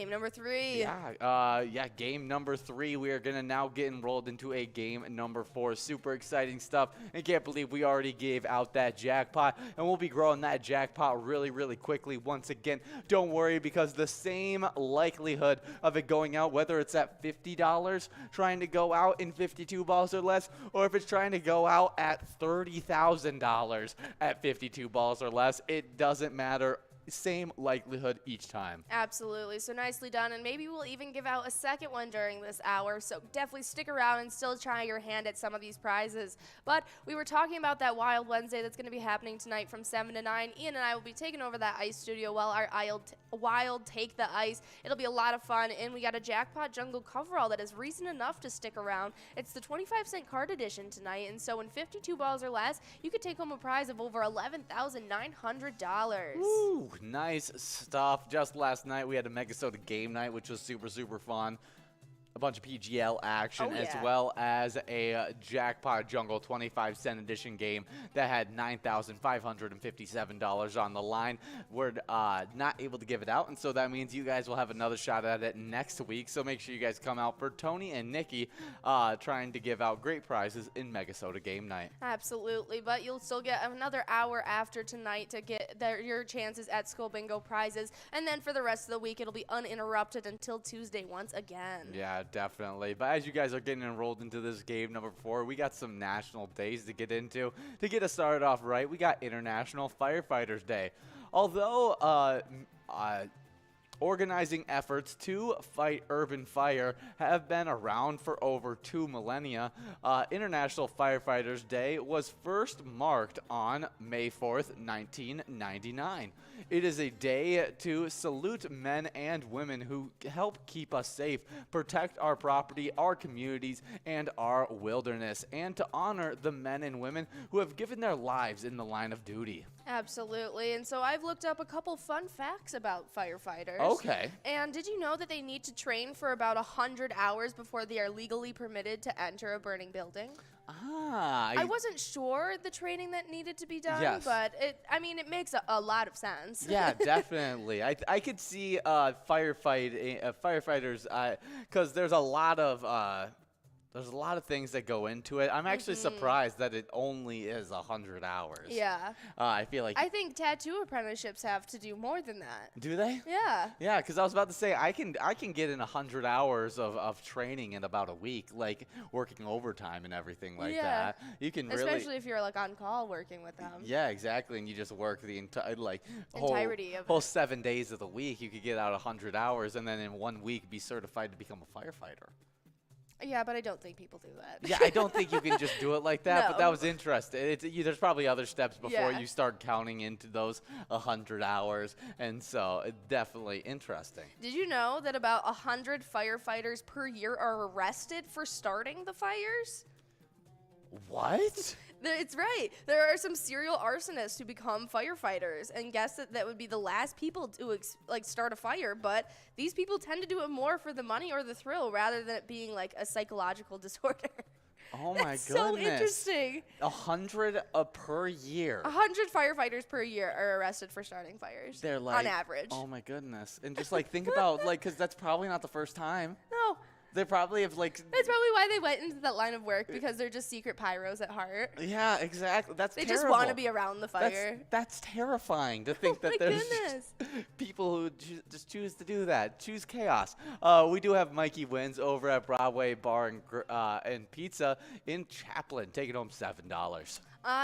number 3. Yeah, game number 3. We are going to now get enrolled into a game number 4. Super exciting stuff. And can't believe we already gave out that jackpot. And we'll be growing that jackpot really, really quickly. Once again, don't worry, because the same likelihood of it going out, whether it's at $50 trying to go out in 52 balls or less, or if it's trying to go out at $30,000 at 52 balls or less, it doesn't matter. Same likelihood each time. Absolutely. So nicely done. And maybe we'll even give out a second one during this hour. So definitely stick around and still try your hand at some of these prizes. But we were talking about that Wild Wednesday that's going to be happening tonight from 7 to 9. Ian and I will be taking over that ice studio while our Wild take the ice. It'll be a lot of fun. And we got a Jackpot Jungle coverall that is reason enough to stick around. It's the 25-cent card edition tonight. And so in 52 balls or less, you could take home a prize of over $11,900. Ooh, nice stuff. Just last night, we had a MegaSota game night, which was super, super fun. A bunch of PGL action, as well as a Jackpot Jungle 25-cent edition game that had $9,557 on the line. We're not able to give it out, and so that means you guys will have another shot at it next week. So make sure you guys come out for Tony and Nikki trying to give out great prizes in MegaSota game night. Absolutely, but you'll still get another hour after tonight to get your chances at School Bingo prizes, and then for the rest of the week, it'll be uninterrupted until Tuesday once again. Yeah, definitely. But as you guys are getting enrolled into this game number 4, we got some national days to get into. To get us started off right, we got International Firefighters Day. Although organizing efforts to fight urban fire have been around for over 2 millennia, International Firefighters Day was first marked on May 4th, 1999. It is a day to salute men and women who help keep us safe, protect our property, our communities, and our wilderness, and to honor the men and women who have given their lives in the line of duty. Absolutely. And so I've looked up a couple fun facts about firefighters. Okay. And did you know that they need to train for about 100 hours before they are legally permitted to enter a burning building? I wasn't sure the training that needed to be done, but it makes a lot of sense. Yeah, definitely. I could see firefighters, because there's a lot of things that go into it. I'm actually surprised that it only is 100 hours. Yeah. I feel like I think tattoo apprenticeships have to do more than that. Do they? Yeah. Yeah, because I was about to say I can get in 100 hours of training in about a week, like working overtime and everything like that. You can especially if you're like on call working with them. Yeah, exactly, and you just work the entirety of whole 7 days of the week. You could get out 100 hours, and then in 1 week be certified to become a firefighter. Yeah, but I don't think people do that. Yeah, I don't think you can just do it like that, No. but that was interesting. There's probably other steps before you start counting into those 100 hours, and so definitely interesting. Did you know that about 100 firefighters per year are arrested for starting the fires? What? It's right. There are some serial arsonists who become firefighters, and guess that would be the last people to start a fire. But these people tend to do it more for the money or the thrill, rather than it being like a psychological disorder. Oh my That's goodness! So interesting. 100 per year. 100 firefighters per year are arrested for starting fires. They're like on average. Oh my goodness! And just think about because that's probably not the first time. No. They probably have That's probably why they went into that line of work, because they're just secret pyros at heart. Yeah, exactly. That's they terrible. just want to be around the fire. That's terrifying to think that there's goodness. people who just choose to do that. Choose chaos. We do have Mikey Wins over at Broadway Bar and Pizza in Chaplin, taking home $7.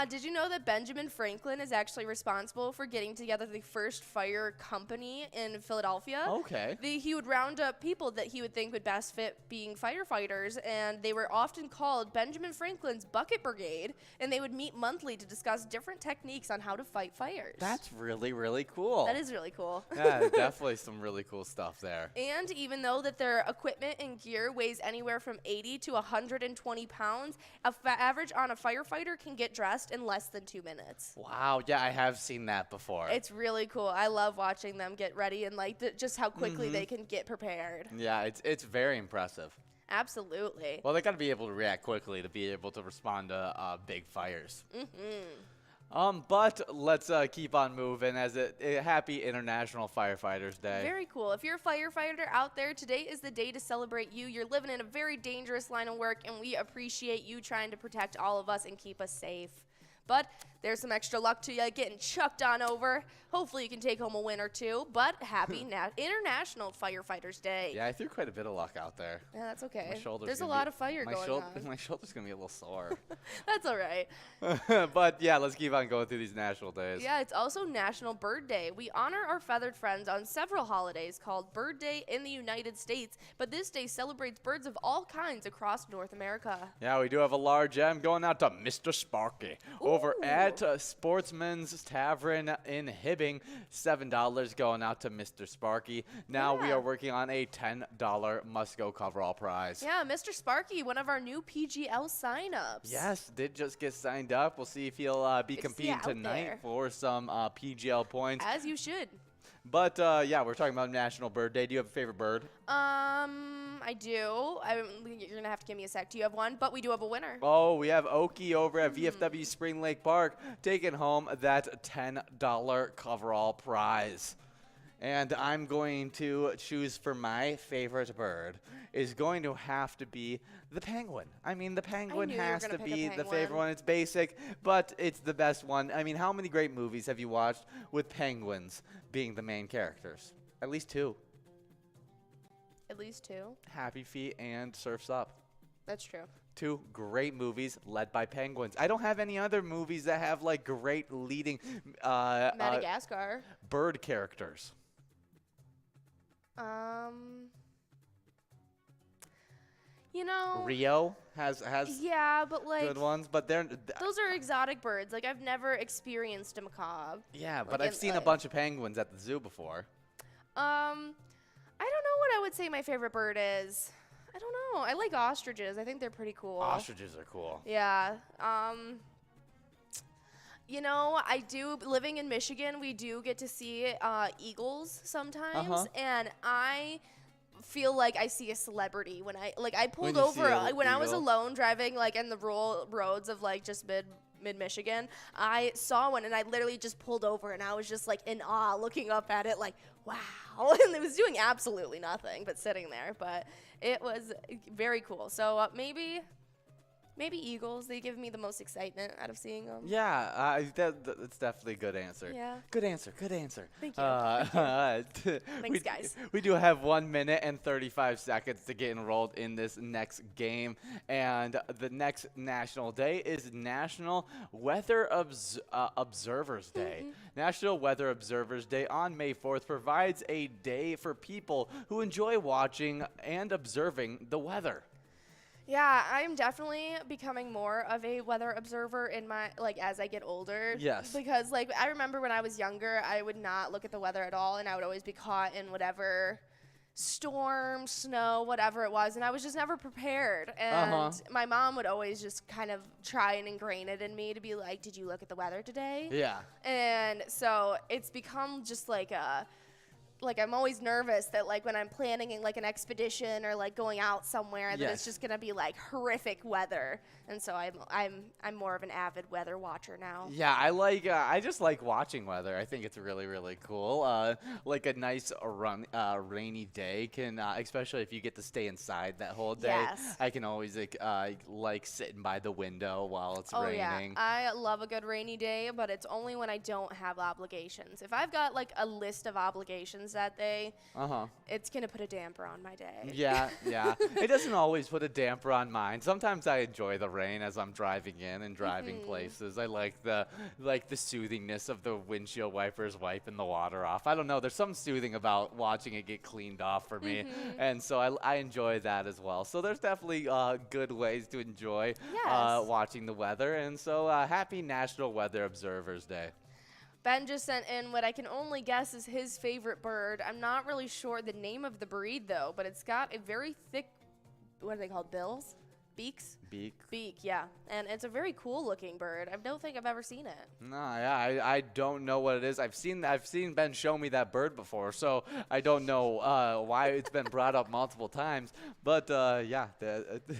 Did you know that Benjamin Franklin is actually responsible for getting together the first fire company in Philadelphia? Okay. He would round up people that he would think would best fit being firefighters, and they were often called Benjamin Franklin's Bucket Brigade, and they would meet monthly to discuss different techniques on how to fight fires. That's really, really cool. That is really cool. Yeah, definitely some really cool stuff there. And even though that their equipment and gear weighs anywhere from 80 to 120 pounds, average on a firefighter can get dressed in less than 2 minutes. Wow, yeah, I have seen that before. It's really cool. I love watching them get ready and like just how quickly they can get prepared. Yeah, it's very impressive. Absolutely. Well, they got to be able to react quickly to be able to respond to big fires. But let's keep on moving as a happy International Firefighters Day. Very cool. If you're a firefighter out there, today is the day to celebrate you. You're living in a very dangerous line of work, and we appreciate you trying to protect all of us and keep us safe. But there's some extra luck to you getting chucked on over. Hopefully you can take home a win or two. But happy International Firefighters Day. Yeah, I threw quite a bit of luck out there. Yeah, that's okay. My shoulder's There's a gonna lot be- of fire my going on. My shoulder's going to be a little sore. That's all right. But yeah, let's keep on going through these national days. Yeah, it's also National Bird Day. We honor our feathered friends on several holidays called Bird Day in the United States, but this day celebrates birds of all kinds across North America. Yeah, we do have a large M going out to Mr. Sparky over Ooh. at Sportsman's Tavern in Hibbing. $7 going out to Mr. Sparky. Now we Yeah. are working on a $10 must-go coverall prize. Yeah, Mr. Sparky, one of our new PGL signups. Yes, did just get signed up. We'll see if he'll be Good to see competing you out tonight there. for some PGL points. As you should. But yeah, we're talking about National Bird Day. Do you have a favorite bird? I do. You're going to have to give me a sec. Do you have one? But we do have a winner. Oh, we have Okie over at VFW Spring Lake Park taking home that $10 coverall prize. And I'm going to choose for my favorite bird is going to have to be the penguin. I mean, the penguin knew you were has gonna to pick a be the penguin. favorite one. It's basic, but it's the best one. I mean, how many great movies have you watched with penguins being the main characters? At least two. At least two. Happy Feet and Surf's Up. That's true. Two great movies led by penguins. I don't have any other movies that have like great leading Madagascar. bird characters. You know. Rio has Yeah, but like good ones, but they're those are exotic birds. Like I've never experienced a macabre. yeah, but like I've in, seen a like- bunch of penguins at the zoo before. I don't know what I would say my favorite bird is. I don't know. I like ostriches. I think they're pretty cool. Ostriches are cool. Yeah. You know, I do, living in Michigan, we do get to see eagles sometimes, and I feel like I see a celebrity when I pulled you see over a when I was eagle? alone driving like in the rural roads of like just mid Michigan. I saw one and I literally just pulled over and I was just like in awe looking up at it like, wow. And it was doing absolutely nothing but sitting there, but it was very cool. So maybe eagles. They give me the most excitement out of seeing them. Yeah, that's definitely a good answer. Yeah. Good answer. Good answer. Thank you. Thanks, guys. We do have 1 minute and 35 seconds to get enrolled in this next game. And the next national day is National Weather Observers Day. National Weather Observers Day on May 4th provides a day for people who enjoy watching and observing the weather. Yeah, I'm definitely becoming more of a weather observer in my as I get older. Yes. Because I remember when I was younger, I would not look at the weather at all, and I would always be caught in whatever storm, snow, whatever it was, and I was just never prepared. And my mom would always just kind of try and ingrain it in me to be like, "Did you look at the weather today?" Yeah. And so it's become just I'm always nervous that when I'm planning an expedition or going out somewhere that it's just gonna be horrific weather, and so I'm more of an avid weather watcher now. Yeah, I just like watching weather. I think it's really, really cool. A nice rainy day can, especially if you get to stay inside that whole day. Yes. I can always like sitting by the window while it's raining. Yeah, I love a good rainy day, but it's only when I don't have obligations. If I've got a list of obligations opinions that day, Uh-huh. it's going to put a damper on my day. Yeah, yeah. It doesn't always put a damper on mine. Sometimes I enjoy the rain as I'm driving in and driving places. I like the soothingness of the windshield wipers wiping the water off. I don't know. There's some soothing about watching it get cleaned off for me, and so I enjoy that as well. So there's definitely good ways to enjoy watching the weather, and so happy National Weather Observers Day. Ben just sent in what I can only guess is his favorite bird. I'm not really sure the name of the breed, though, but it's got a very thick, what are they called, bills? Beaks? Beak, yeah. And it's a very cool-looking bird. I don't think I've ever seen it. No, yeah, I don't know what it is. I've seen Ben show me that bird before, so I don't know why it's been brought up multiple times. But, yeah,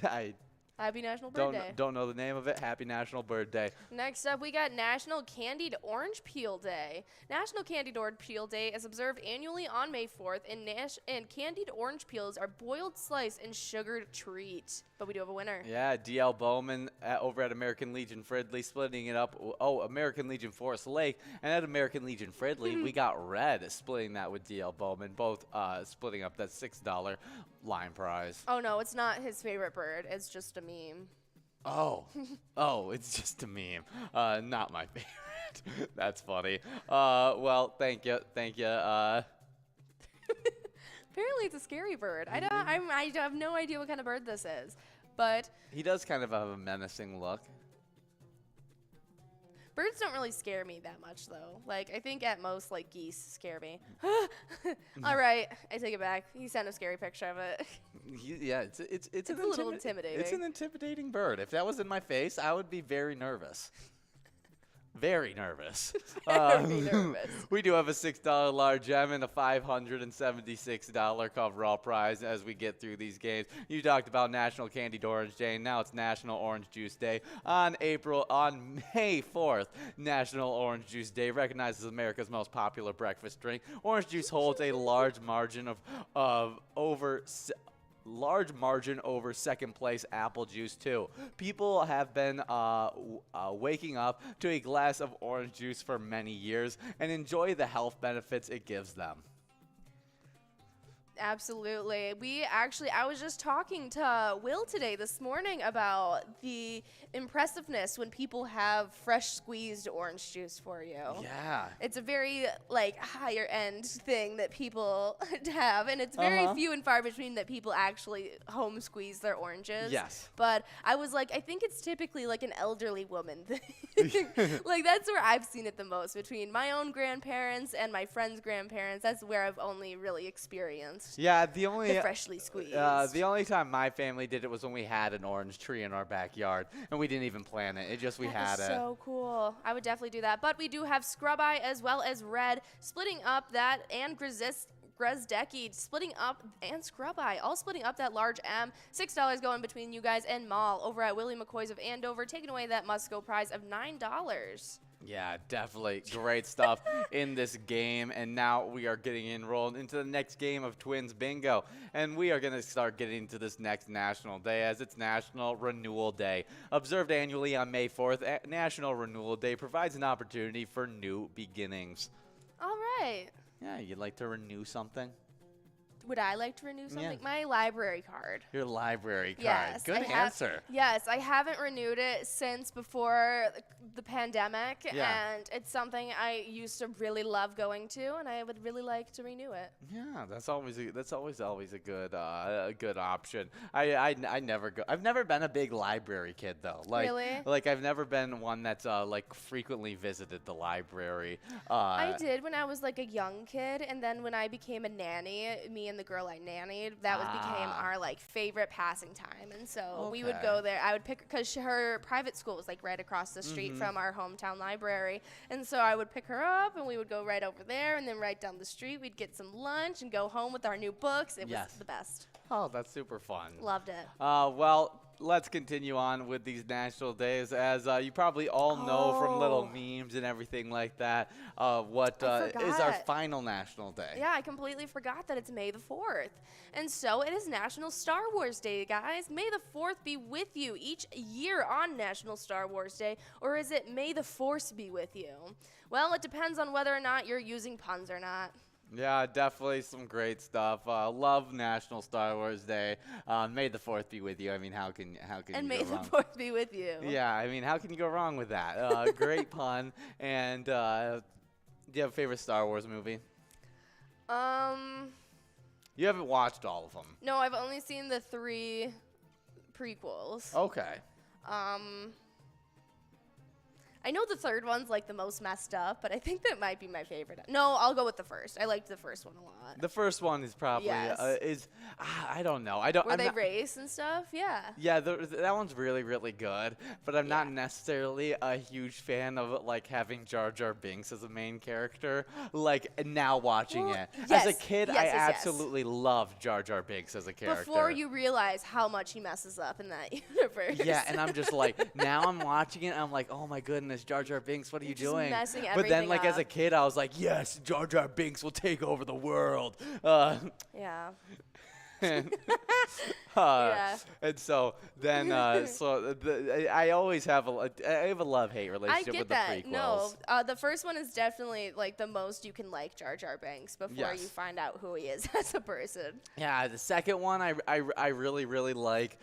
I Happy National Bird Day. Don't know the name of it. Happy National Bird Day. Next up, we got National Candied Orange Peel Day. National Candied Orange Peel Day is observed annually on May 4th, and candied orange peels are boiled, sliced, and sugared treat. But we do have a winner. Yeah, D.L. Bowman over at American Legion Fridley, splitting it up. Oh, American Legion Forest Lake. And at American Legion Fridley, we got Red splitting that with D.L. Bowman, both splitting up that $6 line prize. Oh, no, it's not his favorite bird. It's just a meme. Oh, it's just a meme. Not my favorite. That's funny. Well, thank you. Apparently, it's a scary bird. I have no idea what kind of bird this is, but He does kind of have a menacing look. birds don't really scare me that much, though. Like, I think at most, like, geese scare me. All right, I take it back. He sent a scary picture of it. Yeah, it's a little intimidating. It's an intimidating bird. If that was in my face, I would be very nervous. Very nervous. Very nervous. We do have a $6 large gem and a $576 coverall prize as we get through these games. You talked about National Candied Orange Day, and now it's National Orange Juice Day. On May 4th, National Orange Juice Day, recognized as America's most popular breakfast drink. Orange juice holds a large margin over second place apple juice too. People have been waking up to a glass of orange juice for many years and enjoy the health benefits it gives them. Absolutely. I was just talking to Will this morning about the impressiveness when people have fresh squeezed orange juice for you. Yeah. It's a very, higher end thing that people have, and it's very few and far between that people actually home squeeze their oranges. Yes. But I was like, I think it's typically like an elderly woman thing. Like, that's where I've seen it the most, between my own grandparents and my friends' grandparents. That's where I've only really experienced. Yeah, the Freshly squeezed. The only time my family did it was when we had an orange tree in our backyard, and we didn't even plan it. We had it. So cool. I would definitely do that. But we do have Scrub Eye as well as Red, splitting up that, and Grezdecki splitting up, and Scrub Eye all splitting up that large M. $6 going between you guys and Maul over at Willie McCoy's of Andover, taking away that must-go prize of $9. Yeah, definitely great stuff in this game. And now we are getting enrolled into the next game of Twins Bingo. And we are going to start getting into this next National Day, as it's National Renewal Day. Observed annually on May 4th, National Renewal Day provides an opportunity for new beginnings. All right. Yeah, you'd like to renew something? Would I like to renew something? Yeah. My library card. Your library card. Yes, Good answer. Yes, I haven't renewed it since before the pandemic, and it's something I used to really love going to, and I would really like to renew it. Yeah, that's always a good option. I never go. I've never been a big library kid though. Really? Like I've never been one that's frequently visited the library. I did when I was like a young kid, and then when I became a nanny, me and the girl I nannied, became our favorite passing time, and so we would go there. I would pick, because her private school was right across the street from our hometown library, and so I would pick her up, and we would go right over there, and then right down the street we'd get some lunch and go home with our new books. It was the best. Oh, that's super fun. Loved it. Well, let's continue on with these national days. As you probably all know from little memes and everything like that, what is our final national day? Yeah, I completely forgot that it's May the 4th. And so it is National Star Wars Day, guys. May the 4th be with you each year on National Star Wars Day, or is it May the Force be with you? Well, it depends on whether or not you're using puns or not. Yeah, definitely some great stuff. Love National Star Wars Day. May the 4th be with you. I mean, how can And you may go the wrong? 4th be with you. Yeah, I mean, how can you go wrong with that? Great pun. And do you have a favorite Star Wars movie? You haven't watched all of them. No, I've only seen the 3 prequels. Okay. I know the 3rd one's like the most messed up, but I think that might be my favorite. No, I'll go with the 1st. I liked the 1st one a lot. The first one is probably Yes. I don't know. I don't. Where I'm they not- race and stuff? Yeah. Yeah, that one's really, really good, but I'm not Yeah. necessarily a huge fan of like having Jar Jar Binks as a main character. Like now watching Well, it yes, as a kid, yes, I yes, yes. absolutely loved Jar Jar Binks as a character. Before you realize how much he messes up in that universe. Yeah, and I'm just like, now I'm watching it, and I'm like, oh my goodness, Jar Jar Binks, what are you Just doing? messing But then, everything like, as a up. kid, I was like, yes, Jar Jar Binks will take over the world. Yeah. And, Yeah. and so then, I always have I have a love-hate I relationship get with the that. prequels. No, the first one is definitely like the most you can like Jar Jar Binks before Yes. you find out who he is as a person. Yeah, the second one I really, really like,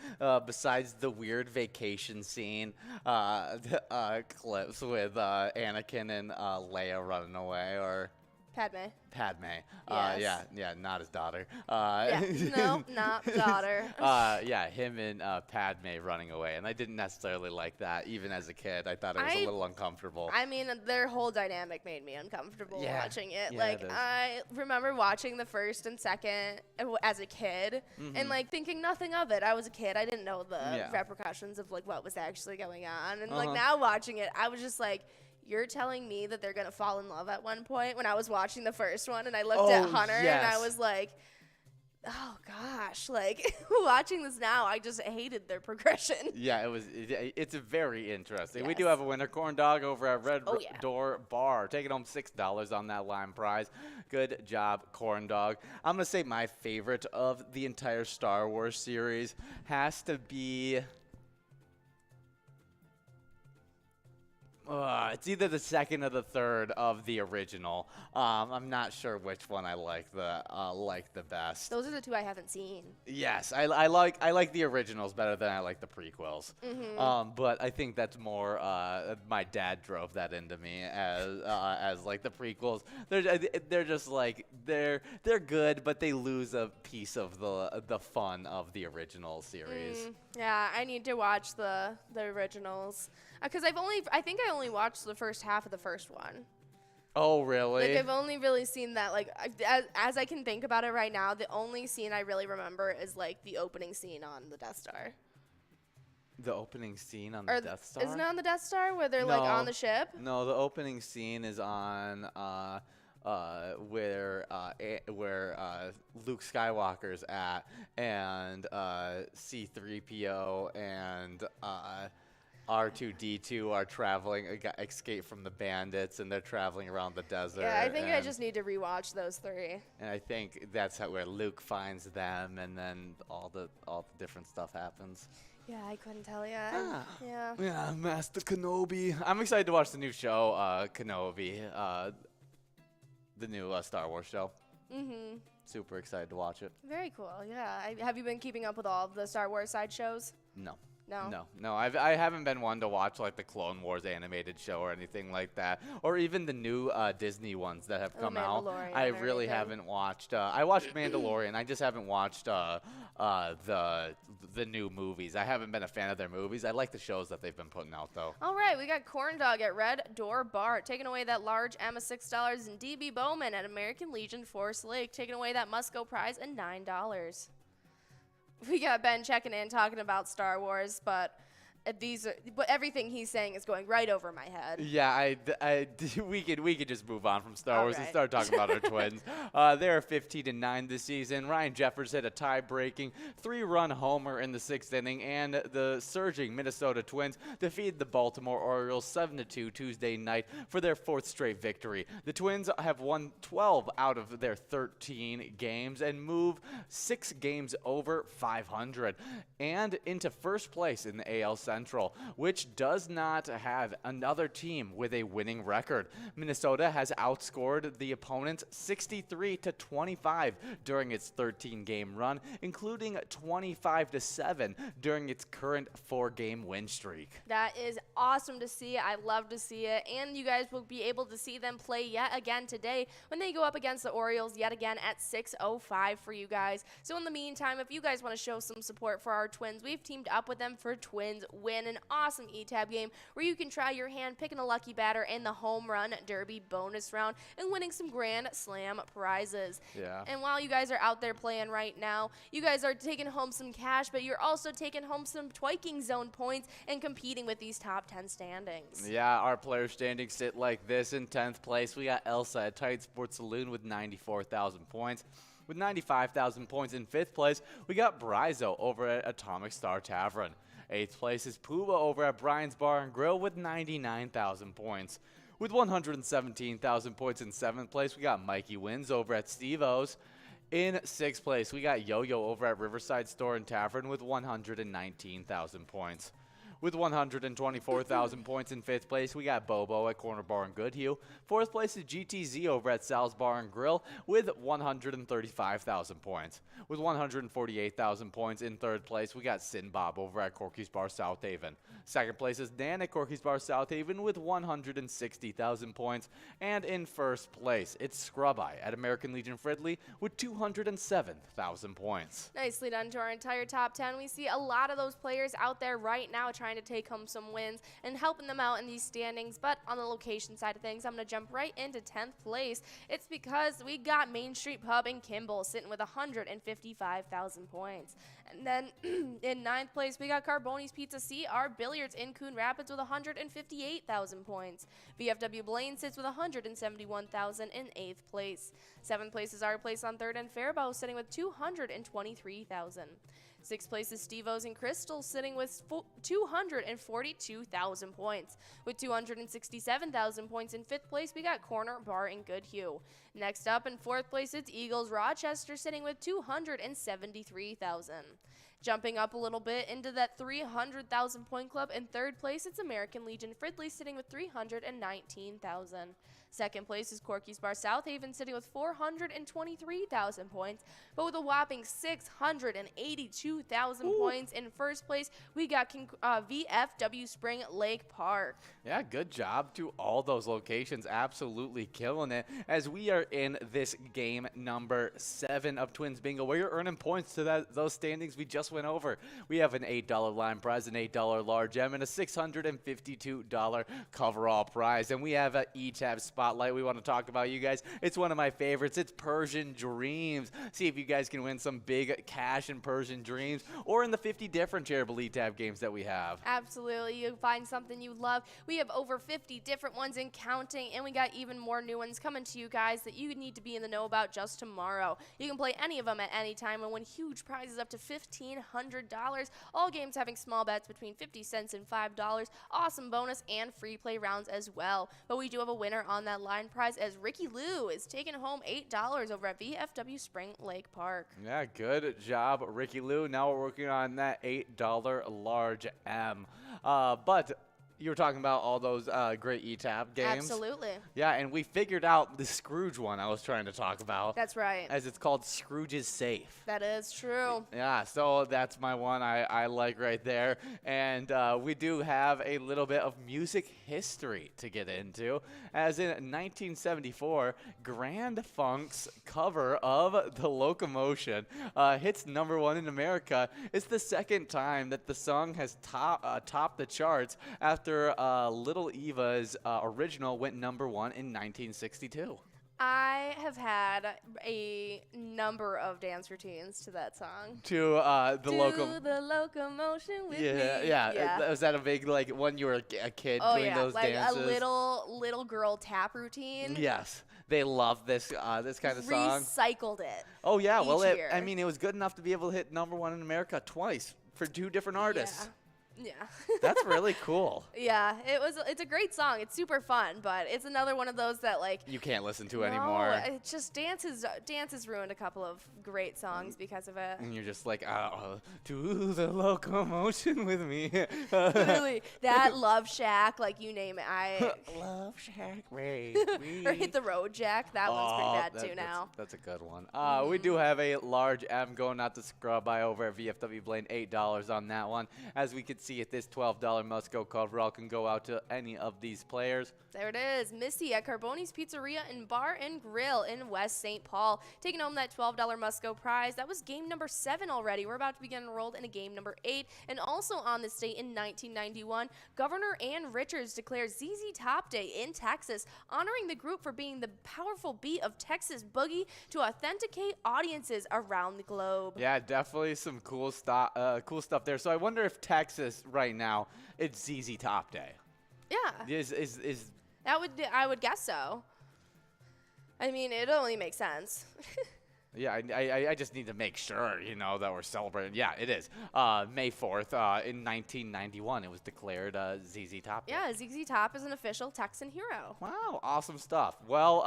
besides the weird vacation scene clips with Anakin and Leia running away, or Padme. Padme. Yes. Yeah, not his daughter. Yeah. No, not daughter. Yeah, him and Padme running away, and I didn't necessarily like that. Even as a kid, I thought it was a little uncomfortable. I mean, their whole dynamic made me uncomfortable Yeah. watching it. Yeah, Like, it is. I remember watching the first and second as a kid and, like, thinking nothing of it. I was a kid. I didn't know the Yeah. repercussions of, like, what was actually going on. And, like, Uh-huh. now watching it, I was just like, you're telling me that they're going to fall in love at one point when I was watching the first one and I looked at Oh, Hunter and I yes. was like, oh, gosh. Like, watching this now, I just hated their progression. Yeah, it's very interesting. We do Yes. have a winner, Corn Dog, over at Red Oh, yeah. Door Bar, taking home $6 on that lime prize. Good job, Corn Dog. I'm gonna say my favorite of the entire Star Wars series has to be. It's either the second or the third of the original. I'm not sure which one I like the best. Those are the 2 I haven't seen. Yes, I like the originals better than I like the prequels. But I think that's more my dad drove that into me as like the prequels. They're just like they're good, but they lose a piece of the fun of the original series. Yeah, I need to watch the originals because I think I only watched the first half of the first one. Oh, really? Like I've only really seen that. Like as I can think about it right now, the only scene I really remember is like the opening scene on the Death Star. The opening scene on the Death Star? Isn't it on the Death Star where they're like on No. the ship? No, the opening scene is on where Luke Skywalker's at, and C-3PO and R2-D2 are traveling, escape from the bandits, and they're traveling around the desert. Yeah, I think I and- just need to rewatch those 3. And I think that's where Luke finds them, and then all the different stuff happens. Yeah, I couldn't tell you. Ah. Yeah. Yeah, Master Kenobi. I'm excited to watch the new show, Kenobi, the new Star Wars show. Mhm. Super excited to watch it. Very cool. Yeah. Have you been keeping up with all of the Star Wars side shows? No. No. No, I haven't been one to watch like the Clone Wars animated show or anything like that, or even the new Disney ones that have The come out. Mandalorian I or really anything. haven't watched. I watched Mandalorian. I just haven't watched the new movies. I haven't been a fan of their movies. I like the shows that they've been putting out though. All right, we got Corn Dog at Red Door Bar, taking away that large M of $6, and DB Bowman at American Legion Forest Lake, taking away that Musco prize and $9. We got Ben checking in, talking about Star Wars, but but everything he's saying is going right over my head. Yeah, we could just move on from Star All Wars and right. start talking about our Twins. They're 15-9 this season. Ryan Jeffers hit a tie-breaking 3-run homer in the 6th inning, and the surging Minnesota Twins defeated the Baltimore Orioles 7-2 Tuesday night for their 4th straight victory. The Twins have won 12 out of their 13 games and move 6 games over 500 and into first place in the AL Central. Central, which does not have another team with a winning record. Minnesota has outscored the opponents 63-25 during its 13-game run, including 25-7 during its current 4-game win streak. That is awesome to see. I love to see it. And you guys will be able to see them play yet again today when they go up against the Orioles yet again at 6:05 for you guys. So in the meantime, if you guys want to show some support for our Twins, we've teamed up with them for Twins Win, an awesome E-Tab game where you can try your hand picking a lucky batter in the home run derby bonus round and winning some Grand Slam prizes. Yeah. And while you guys are out there playing right now, you guys are taking home some cash, but you're also taking home some Twiking Zone points and competing with these top 10 standings. Yeah, our player standings sit like this. In 10th place, we got Elsa at Tight Sports Saloon with 94,000 points. With 95,000 points in 5th place, we got Bryzo over at Atomic Star Tavern. 8th place is Puba over at Brian's Bar and Grill with 99,000 points. With 117,000 points in 7th place, we got Mikey Wins over at Steve-O's. In 6th place, we got Yo-Yo over at Riverside Store and Tavern with 119,000 points. With 124,000 points in 5th place, we got Bobo at Corner Bar and Goodhue. 4th place is GTZ over at Sal's Bar and Grill with 135,000 points. With 148,000 points in 3rd place, we got Sin Bob over at Corky's Bar South Haven. 2nd place is Dan at Corky's Bar South Haven with 160,000 points. And in 1st place, it's Scrub Eye at American Legion Fridley with 207,000 points. Nicely done to our entire top 10. We see a lot of those players out there right now trying to take home some wins and helping them out in these standings. But on the location side of things, I'm going to jump right into 10th place. It's because we got Main Street Pub in Kimball sitting with 155,000 points. And then in 9th place, we got Carboni's Pizza CR Billiards in Coon Rapids with 158,000 points. VFW Blaine sits with 171,000 in 8th place. 7th place is our place on 3rd and Faribault sitting with 223,000. 6th place is Steve-O's and Crystal sitting with 242,000 points. With 267,000 points in 5th place, we got Corner Bar in Goodhue. Next up in 4th place, it's Eagles Rochester sitting with 273,000. Jumping up a little bit into that 300,000 point club, in 3rd place, it's American Legion Fridley sitting with 319,000. 2nd place is Corky's Bar South Haven sitting with 423,000 points, but with a whopping 682,000 points in 1st place, we got VFW Spring Lake Park. Yeah, good job to all those locations. Absolutely killing it as we are in this game number 7 of Twins Bingo, where you're earning points to those standings we just went over. We have an $8 line prize, an $8 large M, and a $652 coverall prize. And we have an E-Tab spotlight we want to talk about, you guys. It's one of my favorites. It's Persian Dreams. See if you guys can win some big cash in Persian Dreams or in the 50 different Charitable E-Tab games that we have. Absolutely. You find something you love. We have over 50 different ones and counting, and we got even more new ones coming to you guys that you need to be in the know about just tomorrow. You can play any of them at any time and win huge prizes up to $1,500. All games having small bets between 50 cents and $5. Awesome bonus and free play rounds as well. But we do have a winner on that line prize as Ricky Lou is taking home $8 over at VFW Spring Lake Park. Yeah, good job, Ricky Lou. Now we're working on that $8 large M. But you were talking about all those great E-Tab games. Absolutely. Yeah, and we figured out the Scrooge one I was trying to talk about. That's right. As it's called Scrooge's Safe. That is true. Yeah, so that's my one I like right there. And we do have a little bit of music history to get into. As in 1974, Grand Funk's cover of The Locomotion hits #1 in America. It's the 2nd time that the song has topped the charts after Little Eva's original went #1 in 1962. I have had a number of dance routines to that song. To the locomotion with me. Yeah. Was that a big when you were a kid doing those dances? A little girl tap routine. Yes, they love this kind of song. Recycled it. Oh yeah, each year. I mean it was good enough to be able to hit #1 in America twice for 2 different artists. Yeah. That's really cool. Yeah, it's a great song. It's super fun, but it's another one of those that like You can't listen to no, anymore. it just dance has ruined a couple of great songs because of it. And you're just like, do the locomotion with me. Literally, that Love Shack, like you name it, Love Shack, baby. or Hit the Road Jack. That one's pretty bad too now. That's a good one. We do have a large M going out to Scrub by over at VFW Blaine, $8 on that one. As we can see, at this $12 must-go coverall can go out to any of these players. There it is, Missy at Carboni's Pizzeria and Bar and Grill in West St. Paul, taking home that $12 must-go prize. That was game number 7 already. We're about to begin enrolled into game number 8. And also on this date in 1991, Governor Ann Richards declared ZZ Top Day in Texas, honoring the group for being the powerful beat of Texas boogie to authenticate audiences around the globe. Yeah, definitely some cool stuff there. So I wonder if Texas right now, it's ZZ Top Day. Yeah. Is I would guess so. I mean, it only makes sense. Yeah, I just need to make sure, that we're celebrating. Yeah, it is. May 4th, in 1991, it was declared ZZ Top Day. Yeah, ZZ Top is an official Texan hero. Wow, awesome stuff. Well,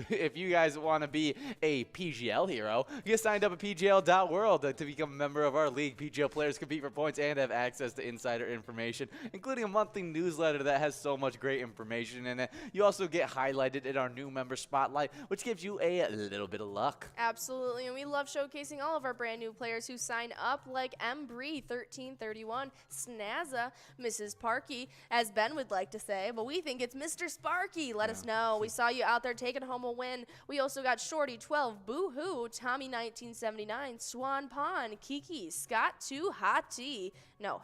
if you guys want to be a PGL hero, get signed up at PGL.world to become a member of our league. PGL players compete for points and have access to insider information, including a monthly newsletter that has so much great information in it. You also get highlighted in our new member spotlight, which gives you a little bit of luck. Absolutely, and we love showcasing all of our brand new players who sign up, like M. Bree, 1331, Snazza, Mrs. Parkey, as Ben would like to say, but we think it's Mr. Sparky. Let us know. We saw you out there taking home a win. We also got Shorty 12, Boo Hoo, Tommy 1979, Swan Pond, Kiki, Scott 2 Hottie,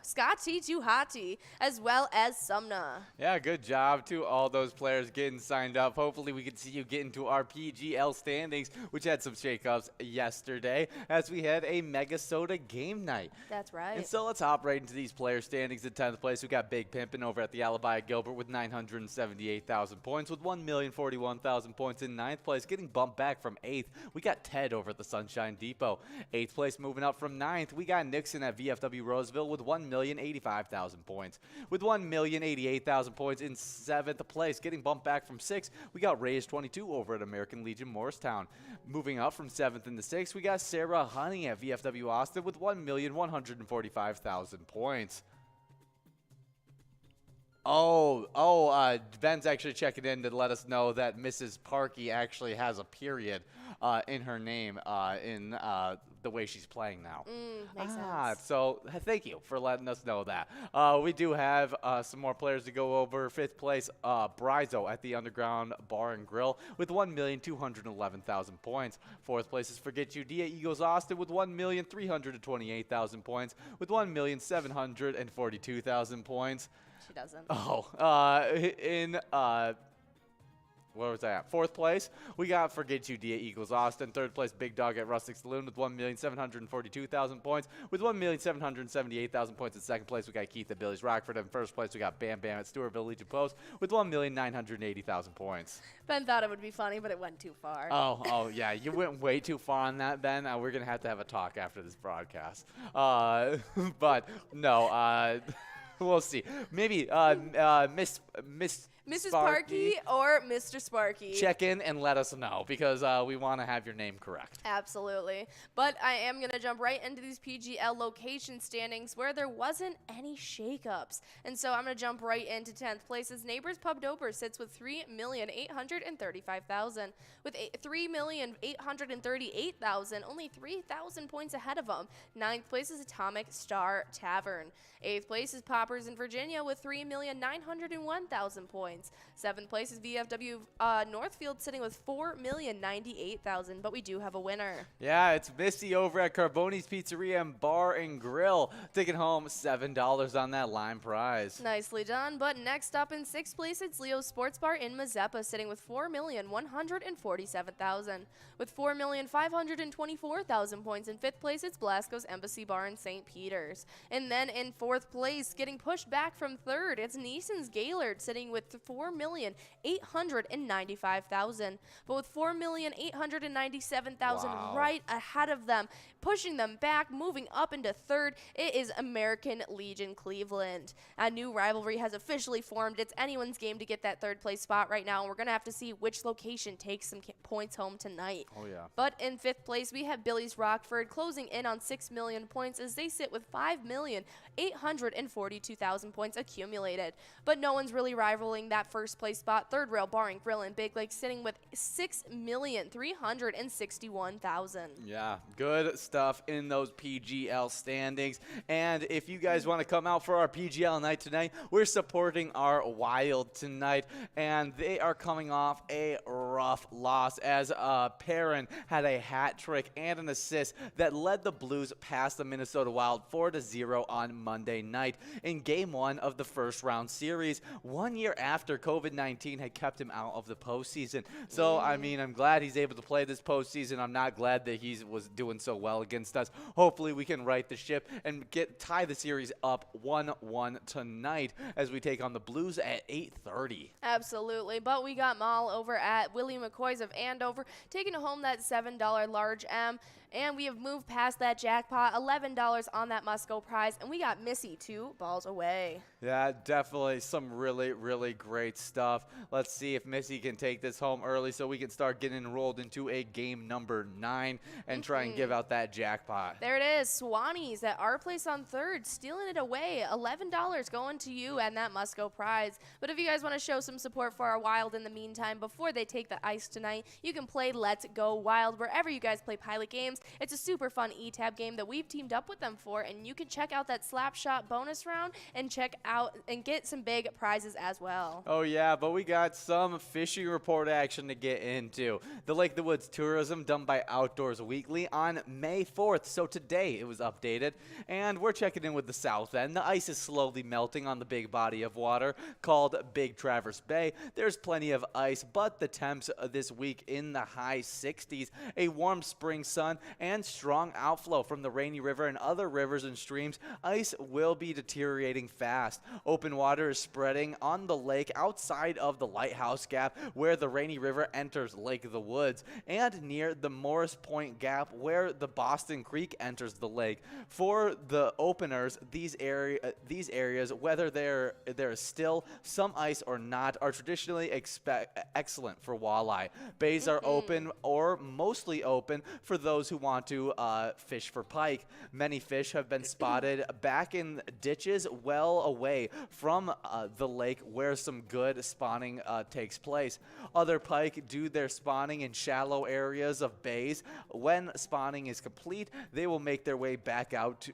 Scott T 2 Hottie, as well as Sumna. Yeah, good job to all those players getting signed up. Hopefully we can see you get into our PGL standings, which had some shakeups yesterday as we had a MegaSota game night. That's right. And so let's hop right into these player standings. In 10th place, we got Big Pimpin' over at the Alibi at Gilbert with 978,000 points, with 1,041,000 points in 9th place. Getting bumped back from 8th, we got Ted over at the Sunshine Depot. 8th place moving up from 9th, we got Nixon at VFW Roseville with 1,085,000 points. With 1,088,000 points in 7th place, getting bumped back from 6th, we got Ray's 22 over at American Legion Morristown. Moving up from 7th into 6th, we got Sarah Honey at VFW Austin with 1,145,000 points. Ben's actually checking in to let us know that Mrs. Parkey actually has a period in her name in the way she's playing now. Makes sense. So thank you for letting us know that. We do have some more players to go over. 5th place, Brizo at the Underground Bar and Grill with 1,211,000 points. 4th place is Forget You D at Eagles Austin with 1,328,000 points, with 1,742,000 points. She doesn't. Where was that? 4th place, we got Forget You D at Eagles Austin. 3rd place, Big Dog at Rustic Saloon with 1,742,000 points, with 1,778,000 points. In 2nd place, we got Keith at Billy's Rockford. In 1st place, we got Bam Bam at Stewartville Legion Post with 1,980,000 points. Ben thought it would be funny, but it went too far. Yeah, you went way too far on that, Ben. We're going to have a talk after this broadcast. But no, we'll see. Maybe Mrs. Sparky or Mr. Sparky. Check in and let us know, because we want to have your name correct. Absolutely. But I am going to jump right into these PGL location standings where there wasn't any shakeups. And so I'm going to jump right into 10th place's Neighbors Pub Doper sits with 3,835,000. With 3,838,000, only 3,000 points ahead of them. 9th place is Atomic Star Tavern. 8th place is Poppers in Virginia with 3,901,000 points. 7th place is VFW Northfield sitting with 4,098,000, but we do have a winner. Yeah, it's Missy over at Carboni's Pizzeria and Bar and Grill, taking home $7 on that lime prize. Nicely done, but next up in 6th place, it's Leo's Sports Bar in Mazeppa sitting with 4,147,000. With 4,524,000 points in 5th place, it's Blasco's Embassy Bar in St. Peters. And then in 4th place, getting pushed back from 3rd, it's Neeson's Gaylord sitting with $4,895,000. But with $4,897,000 Wow. right ahead of them, pushing them back, moving up into third, it is American Legion Cleveland. A new rivalry has officially formed. It's anyone's game to get that third place spot right now, and we're going to have to see which location takes some points home tonight. Oh, yeah. But in fifth place, we have Billy's Rockford closing in on 6 million points as they sit with 5,842,000 points accumulated. But no one's really rivaling that first place spot. Third Rail Barring Grill and Big Lake sitting with 6,361,000. Yeah, good stuff in those PGL standings. And if you guys want to come out for our PGL night tonight, we're supporting our Wild tonight. And they are coming off a rough loss as Perrin had a hat trick and an assist that led the Blues past the Minnesota Wild 4-0 on Monday night in Game 1 of the first round series, 1 year after COVID-19 had kept him out of the postseason. So, I mean, I'm glad he's able to play this postseason. I'm not glad that he was doing so well against us. Hopefully we can right the ship and tie the series up 1-1 tonight as we take on the Blues at 8:30. Absolutely, but we got Maul over at Willie McCoy's of Andover taking home that $7 large M. And we have moved past that jackpot, $11 on that Musco prize, and we got Missy 2 balls away. Yeah, definitely some really, really great stuff. Let's see if Missy can take this home early so we can start getting enrolled into a game number 9 and try and give out that jackpot. There it is, Swannies at our place on third, stealing it away, $11 going to you and that Musco prize. But if you guys want to show some support for our Wild in the meantime, before they take the ice tonight, you can play Let's Go Wild wherever you guys play Pilot games. It's a super fun e-tab game that we've teamed up with them for, and you can check out that slap shot bonus round and check out and get some big prizes as well. Oh yeah, but we got some fishing report action to get into. The Lake of the Woods tourism done by Outdoors Weekly on May 4th, so today it was updated, and we're checking in with the south end. The ice is slowly melting on the big body of water called Big Traverse Bay. There's plenty of ice, but the temps this week in the high 60s, a warm spring sun, and strong outflow from the Rainy River and other rivers and streams, ice will be deteriorating fast. Open water is spreading on the lake outside of the Lighthouse Gap where the Rainy River enters Lake of the Woods, and near the Morris Point Gap where the Boston Creek enters the lake. For the openers, these areas, whether there is still some ice or not, are traditionally excellent for walleye. Bays are open or mostly open for those who want to fish for pike. Many fish have been spotted back in ditches well away from the lake where some good spawning takes place. Other pike do their spawning in shallow areas of bays. When spawning is complete, they will make their way back out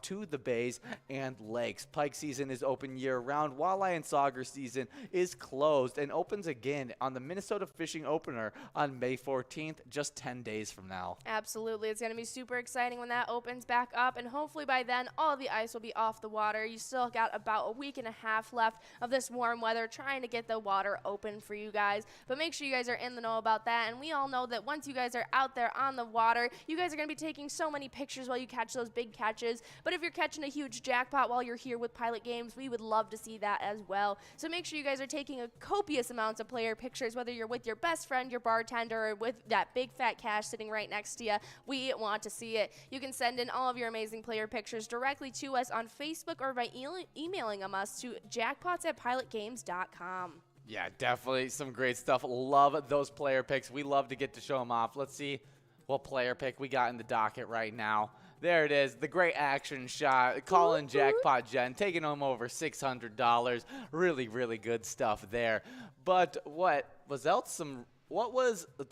to the bays and lakes. Pike season is open year-round. Walleye and sauger season is closed and opens again on the Minnesota Fishing Opener on May 14th, just 10 days from now. Absolutely. It's going to be super exciting when that opens back up, and hopefully by then all the ice will be off the water. You still got about a week and a half left of this warm weather trying to get the water open for you guys, but make sure you guys are in the know about that. And we all know that once you guys are out there on the water, you guys are going to be taking so many pictures while you catch those big catches. But if you're catching a huge jackpot while you're here with Pilot Games, we would love to see that as well. So make sure you guys are taking a copious amounts of player pictures, whether you're with your best friend, your bartender, or with that big fat cash sitting right next to you. We want to see it. You can send in all of your amazing player pictures directly to us on Facebook or by emailing them us to jackpots@pilotgames.com. Yeah, definitely some great stuff. Love those player picks. We love to get to show them off. Let's see what player pick we got in the docket right now. There it is, the great action shot. Calling Jackpot Jen, taking home over $600. Really, really good stuff there. But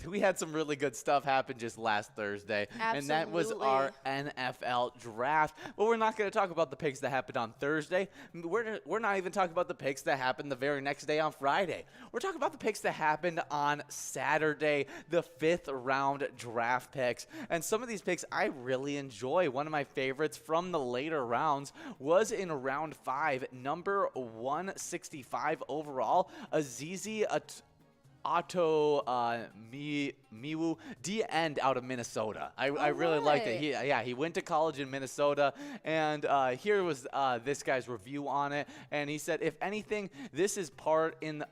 we had some really good stuff happen just last Thursday. Absolutely. And that was our NFL draft. But we're not going to talk about the picks that happened on Thursday. We're not even talking about the picks that happened the very next day on Friday. We're talking about the picks that happened on Saturday, the 5th round draft picks. And some of these picks I really enjoy. One of my favorites from the later rounds was in round 5, number 165 overall, Azizi Otto Miwu, D-end out of Minnesota. I really liked it. He went to college in Minnesota, and here was this guy's review on it, and he said, if anything, this is part in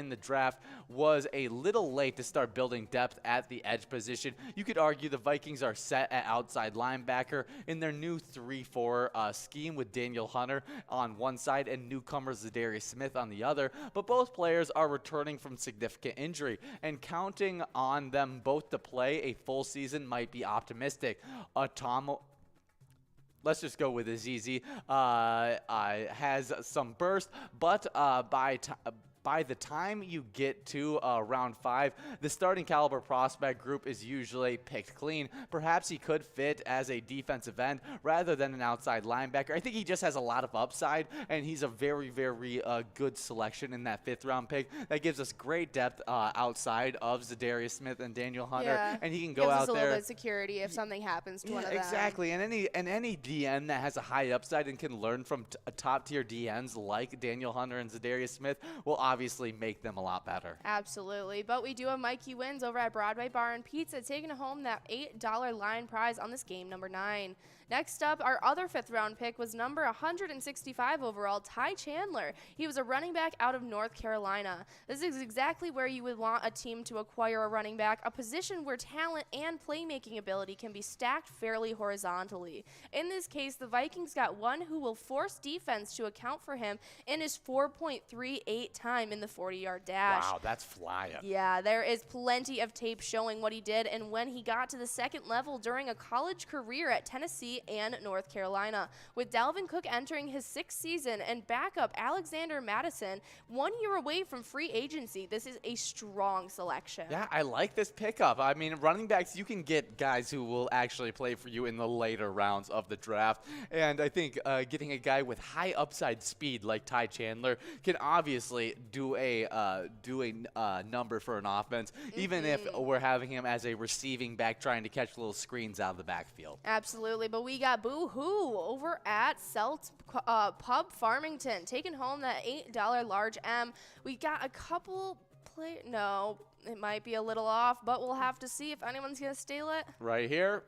the draft was a little late to start building depth at the edge position. You could argue the Vikings are set at outside linebacker in their new 3-4 scheme with Daniel Hunter on one side and newcomer Zadarius Smith on the other, but both players are returning from significant injury, and counting on them both to play a full season might be optimistic. Let's just go with Azizi. Has some burst, but by the time you get to round 5, the starting caliber prospect group is usually picked clean. Perhaps he could fit as a defensive end rather than an outside linebacker. I think he just has a lot of upside, and he's a very, very good selection in that 5th round pick. That gives us great depth outside of Zadarius Smith and Daniel Hunter, and he can go gives out us a there. little bit of security if something happens to one of them. Exactly, and any DN that has a high upside and can learn from top tier DNs like Daniel Hunter and Zadarius Smith will obviously make them a lot better. Absolutely. But we do have Mikey Wins over at Broadway Bar and Pizza taking home that $8 line prize on this game number 9. Next up, our other 5th round pick was number 165 overall, Ty Chandler. He was a running back out of North Carolina. This is exactly where you would want a team to acquire a running back, a position where talent and playmaking ability can be stacked fairly horizontally. In this case, the Vikings got one who will force defense to account for him in his 4.38 time in the 40-yard dash. Wow, that's flying. Yeah, there is plenty of tape showing what he did and when he got to the 2nd level during a college career at Tennessee and North Carolina. With Dalvin Cook entering his 6th season and backup Alexander Madison 1 year away from free agency, this is a strong selection. Yeah, I like this pickup. I mean, running backs, you can get guys who will actually play for you in the later rounds of the draft. And I think getting a guy with high upside speed like Ty Chandler can obviously do a number for an offense, even if we're having him as a receiving back trying to catch little screens out of the backfield. Absolutely, but we got Boo Hoo over at Selt Pub Farmington taking home that $8 large M. We got a couple no, it might be a little off, but we'll have to see if anyone's going to steal it. Right here.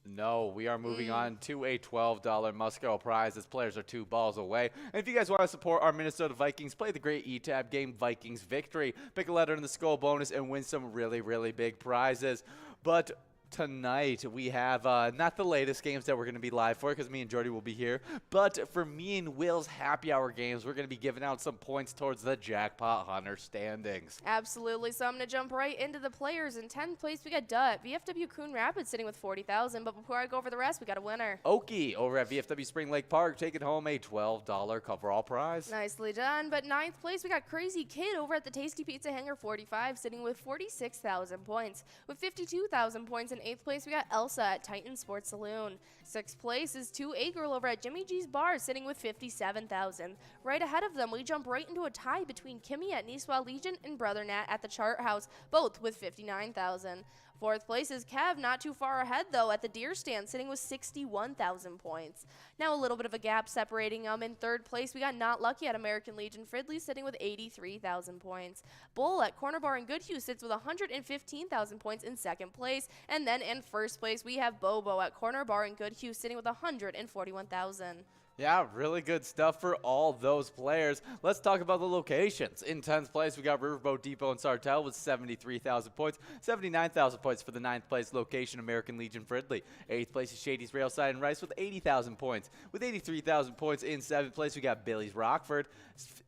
No, we are moving on to a $12 Musco prize as players are 2 balls away. And if you guys want to support our Minnesota Vikings, play the great E-Tab game Vikings Victory. Pick a letter in the skull bonus and win some really, really big prizes. But tonight we have not the latest games that we're going to be live for because me and Jordy will be here, but for me and Will's happy hour games, we're going to be giving out some points towards the Jackpot Hunter standings. Absolutely. So I'm going to jump right into the players. In 10th place, we got Dutt. VFW Coon Rapids sitting with 40,000. But before I go over the rest, we got a winner. Okie over at VFW Spring Lake Park taking home a $12 coverall prize. Nicely done. But 9th place, we got Crazy Kid over at the Tasty Pizza Hangar 45, sitting with 46,000 points. With 52,000 points in 8th place, we got Elsa at Titan Sports Saloon. 6th place is 2A Girl over at Jimmy G's Bar, sitting with 57,000. Right ahead of them, we jump right into a tie between Kimmy at Niswa Legion and Brother Nat at the Chart House, both with 59,000. 4th place is Kev, not too far ahead, though, at the Deer Stand, sitting with 61,000 points. Now a little bit of a gap separating them. In 3rd place, we got Not Lucky at American Legion Fridley, sitting with 83,000 points. Bull at Corner Bar in Goodhue sits with 115,000 points in 2nd place. And then in 1st place, we have Bobo at Corner Bar in Goodhue, sitting with 141,000. Yeah, really good stuff for all those players. Let's talk about the locations. In 10th place, we got Riverboat Depot and Sartell with 73,000 points. 79,000 points for the 9th place location, American Legion Fridley. 8th place is Shady's Railside and Rice with 80,000 points. With 83,000 points in 7th place, we got Billy's Rockford.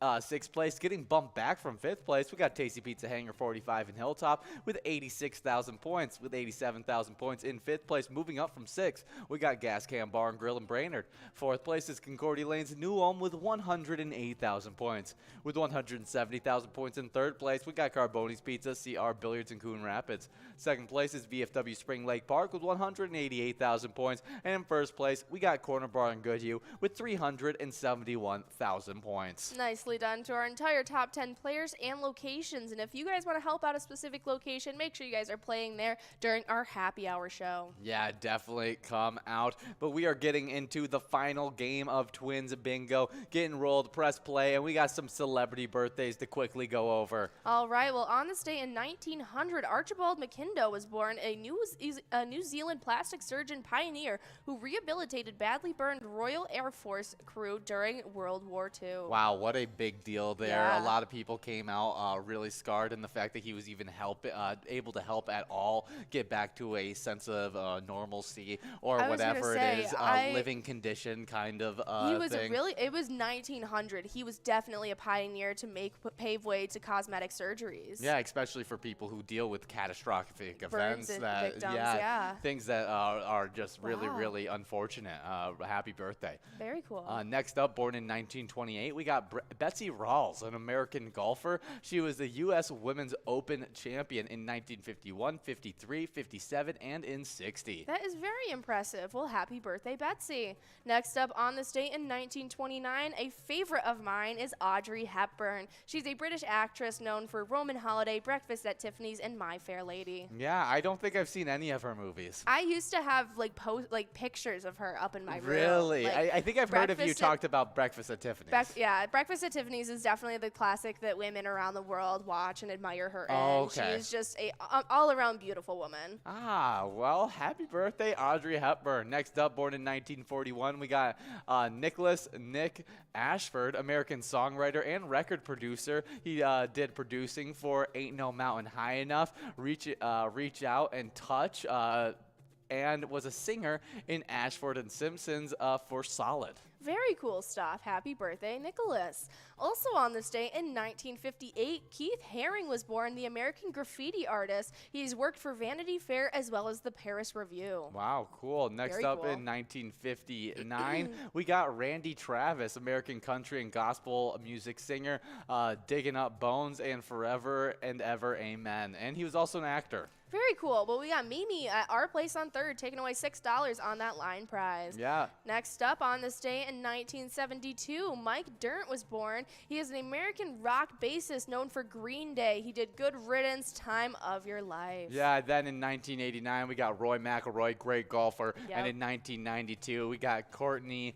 6th place, getting bumped back from 5th place, we got Tasty Pizza Hangar 45 in Hilltop with 86,000 points. With 87,000 points in 5th place, moving up from 6th, we got Gas Can Bar and Grill in Brainerd. 4th place is Concordia Lanes New Ulm with 108,000 points. With 170,000 points in 3rd place, we got Carboni's Pizza, CR Billiards in Coon Rapids. 2nd place is VFW Spring Lake Park with 188,000 points. And in 1st place, we got Corner Bar in Goodhue with 371,000 points. Nicely done to our entire top 10 players and locations. And if you guys want to help out a specific location, make sure you guys are playing there during our happy hour show. Yeah, definitely come out. But we are getting into the final game game of Twins Bingo. Get enrolled, press play, and we got some celebrity birthdays to quickly go over. All right, well, on this day in 1900, Archibald McIndoe was born, a New Zealand plastic surgeon pioneer who rehabilitated badly burned Royal Air Force crew during World War II. Wow, what a big deal there. Yeah. A lot of people came out really scarred, and the fact that he was even able to help at all get back to a sense of normalcy or I was gonna whatever say, it is, living condition kind of He was thing. it was 1900. He was definitely a pioneer to pave way to cosmetic surgeries. Yeah, especially for people who deal with catastrophic Burns events, and that victims, yeah. things that are just really, Wow. really unfortunate. Happy birthday. Very cool. Next up, born in 1928, we got Betsy Rawls, an American golfer. She was the U.S. Women's Open champion in 1951, 53, 57, and in 60. That is very impressive. Well, happy birthday, Betsy. Next up on this date in 1929, a favorite of mine is Audrey Hepburn. She's a British actress known for Roman Holiday, Breakfast at Tiffany's, and My Fair Lady. Yeah, I don't think I've seen any of her movies. I used to have like pictures of her up in my room. Really? Like, I think I've heard of you Breakfast at- talked about Breakfast at Tiffany's. Yeah, Breakfast at Tiffany's is definitely the classic that women around the world watch and admire her Oh, in. She okay. is just a all-around beautiful woman. Well, happy birthday, Audrey Hepburn. Next up, born in 1941, we got Nick Ashford, American songwriter and record producer. He did producing for Ain't No Mountain High Enough, Reach Out and Touch, and was a singer in Ashford and Simpsons for Solid. Very cool stuff. Happy birthday, Nicholas. Also on this day in 1958, Keith Haring was born, the American graffiti artist. He's worked for Vanity Fair as well as the Paris Review. Wow, cool. Next Very up cool. in 1959, we got Randy Travis, American country and gospel music singer, Digging Up Bones and Forever and Ever Amen. And he was also an actor. Very cool. Well, we got Mimi at our place on 3rd, taking away $6 on that line prize. Yeah. Next up on this day in 1972, Mike Dirnt was born. He is an American rock bassist known for Green Day. He did Good Riddance, Time of Your Life. Yeah, then in 1989, we got Roy McIlroy, great golfer. Yep. And in 1992, we got Courtney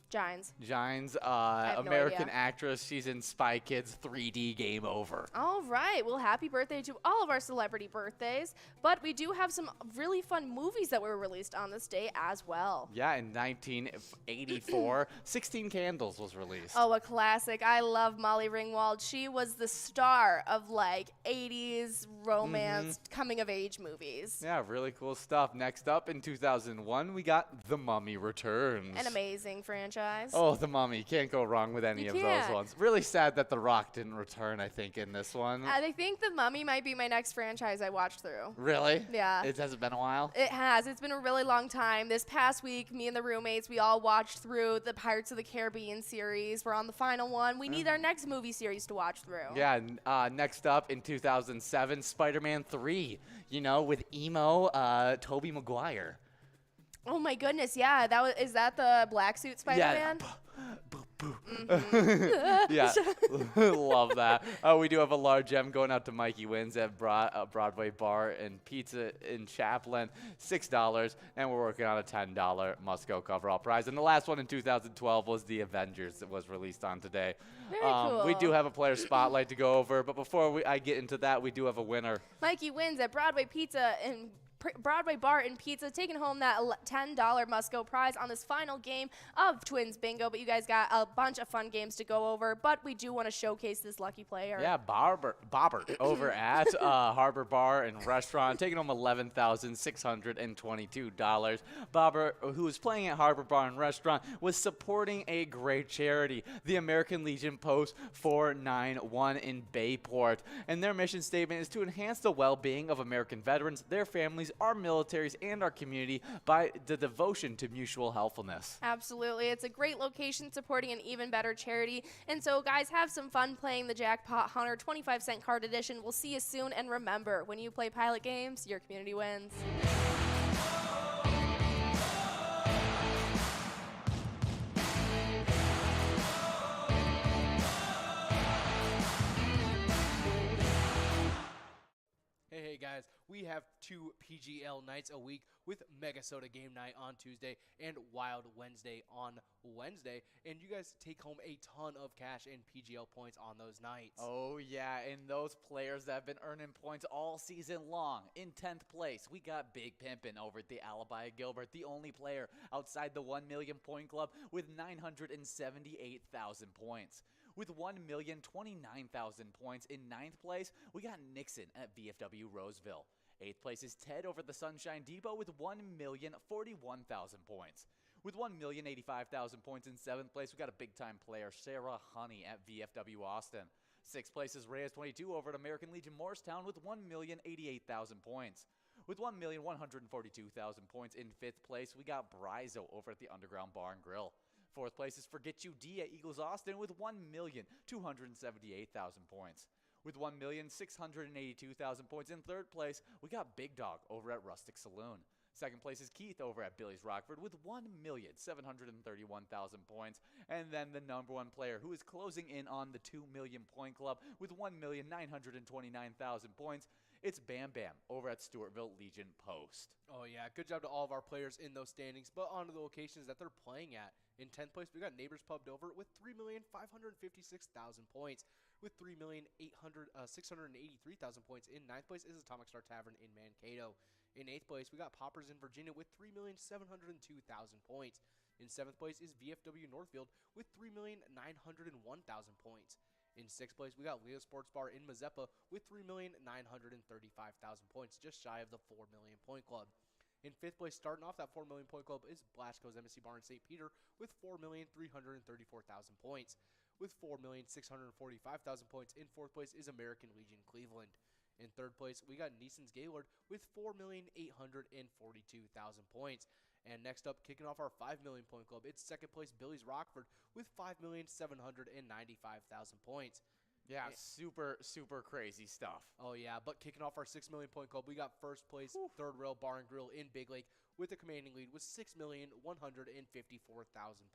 Gines. Gines, have no American idea. actress. She's in Spy Kids 3D Game Over. All right. Well, happy birthday to all of our celebrity birthdays. But we do have some really fun movies that were released on this day as well. Yeah, in 1984, 16 Candles was released. Oh, a classic. I love Molly Ringwald. She was the star of like 80s romance coming of age movies. Yeah, really cool stuff. Next up in 2001, we got The Mummy Returns. An amazing franchise. Oh, The Mummy. Can't go wrong with any You of those can't. ones. Really sad that The Rock didn't return, I think, in this one. I think The Mummy might be my next franchise I watch through. Really? Yeah. It hasn't been a while? It has. It's been a really long time. This past week, me and the roommates, we all watched through the Pirates of the Caribbean series. We're on the final one. We need our next movie series to watch through. Yeah, next up in 2007, Spider-Man 3, with emo Tobey Maguire. Oh my goodness, yeah. Is that the black suit Spider-Man? Yeah, love that. We do have a large gem going out to Mikey Wins at Broadway Bar and Pizza in Chaplin, $6, and we're working on a $10 must-go coverall prize. And the last one in 2012 was The Avengers that was released on today. Very cool. We do have a player spotlight to go over, but before I get into that, we do have a winner. Mikey Wins at Broadway Pizza and Broadway Bar and Pizza, taking home that $10 must-go prize on this final game of Twins Bingo. But you guys got a bunch of fun games to go over, but we do want to showcase this lucky player. Yeah, Bobbert over at Harbor Bar and Restaurant, taking home $11,622. Bobbert, who was playing at Harbor Bar and Restaurant, was supporting a great charity, the American Legion Post 491 in Bayport. And their mission statement is to enhance the well-being of American veterans, their families, our militaries, and our community by the devotion to mutual helpfulness. Absolutely. It's a great location supporting an even better charity. And so, guys, have some fun playing the Jackpot Hunter 25-cent card edition. We'll see you soon. And remember, when you play pilot games, your community wins. Hey guys, guys, we have 2 PGL nights a week with MegaSota game night on Tuesday and Wild Wednesday on Wednesday, and you guys take home a ton of cash and PGL points on those nights. Oh yeah, and those players that have been earning points all season long. In 10th place, we got Big Pimpin' over at the Alibi Gilbert, the only player outside the 1 million point club with 978,000 points. With 1,029,000 points in 9th place, we got Nixon at VFW Roseville. 8th place is Ted over at the Sunshine Depot with 1,041,000 points. With 1,085,000 points in 7th place, we got a big-time player, Sarah Honey at VFW Austin. 6th place is Reyes22 over at American Legion Morristown with 1,088,000 points. With 1,142,000 points in 5th place, we got Brizo over at the Underground Bar and Grill. 4th place is Forget You D at Eagles Austin with 1,278,000 points. With 1,682,000 points in 3rd place, we got Big Dog over at Rustic Saloon. 2nd place is Keith over at Billy's Rockford with 1,731,000 points. And then the number 1 player who is closing in on the 2 million point club with 1,929,000 points. It's Bam Bam over at Stewartville Legion Post. Oh yeah, good job to all of our players in those standings, but on to the locations that they're playing at. In 10th place, we got Neighbors Pub Dover with 3,556,000 points, with 3,683,000 points. In 9th place is Atomic Star Tavern in Mankato. In 8th place, we got Poppers in Virginia with 3,702,000 points. In 7th place is VFW Northfield with 3,901,000 points. In 6th place, we got Leo Sports Bar in Mazeppa with 3,935,000 points, just shy of the 4 million point club. In 5th place, starting off that 4 million point club, is Blasco's Embassy Bar in St. Peter with 4,334,000 points. With 4,645,000 points, in 4th place is American Legion Cleveland. In 3rd place, we got Neeson's Gaylord with 4,842,000 points. And next up, kicking off our 5 million point club, it's 2nd place Billy's Rockford with 5,795,000 points. Yeah, super crazy stuff. Oh yeah, but kicking off our 6 million point club, we got 1st place Third Rail Bar and Grill in Big Lake with a commanding lead with 6,154,000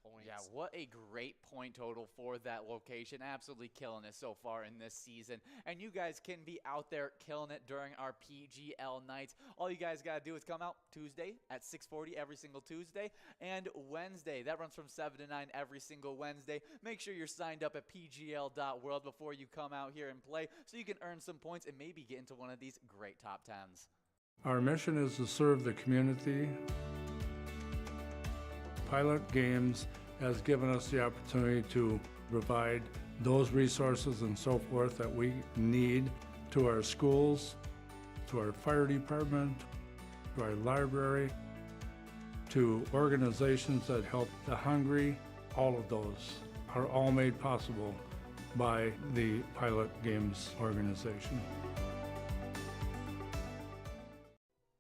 points. Yeah, what a great point total for that location. Absolutely killing it so far in this season. And you guys can be out there killing it during our PGL nights. All you guys got to do is come out Tuesday at 6:40 every single Tuesday, and Wednesday. That runs from 7 to 9 every single Wednesday. Make sure you're signed up at pgl.world before you come out here and play so you can earn some points and maybe get into one of these great top 10s. Our mission is to serve the community. Pilot Games has given us the opportunity to provide those resources and so forth that we need to our schools, to our fire department, to our library, to organizations that help the hungry. All of those are all made possible by the Pilot Games organization.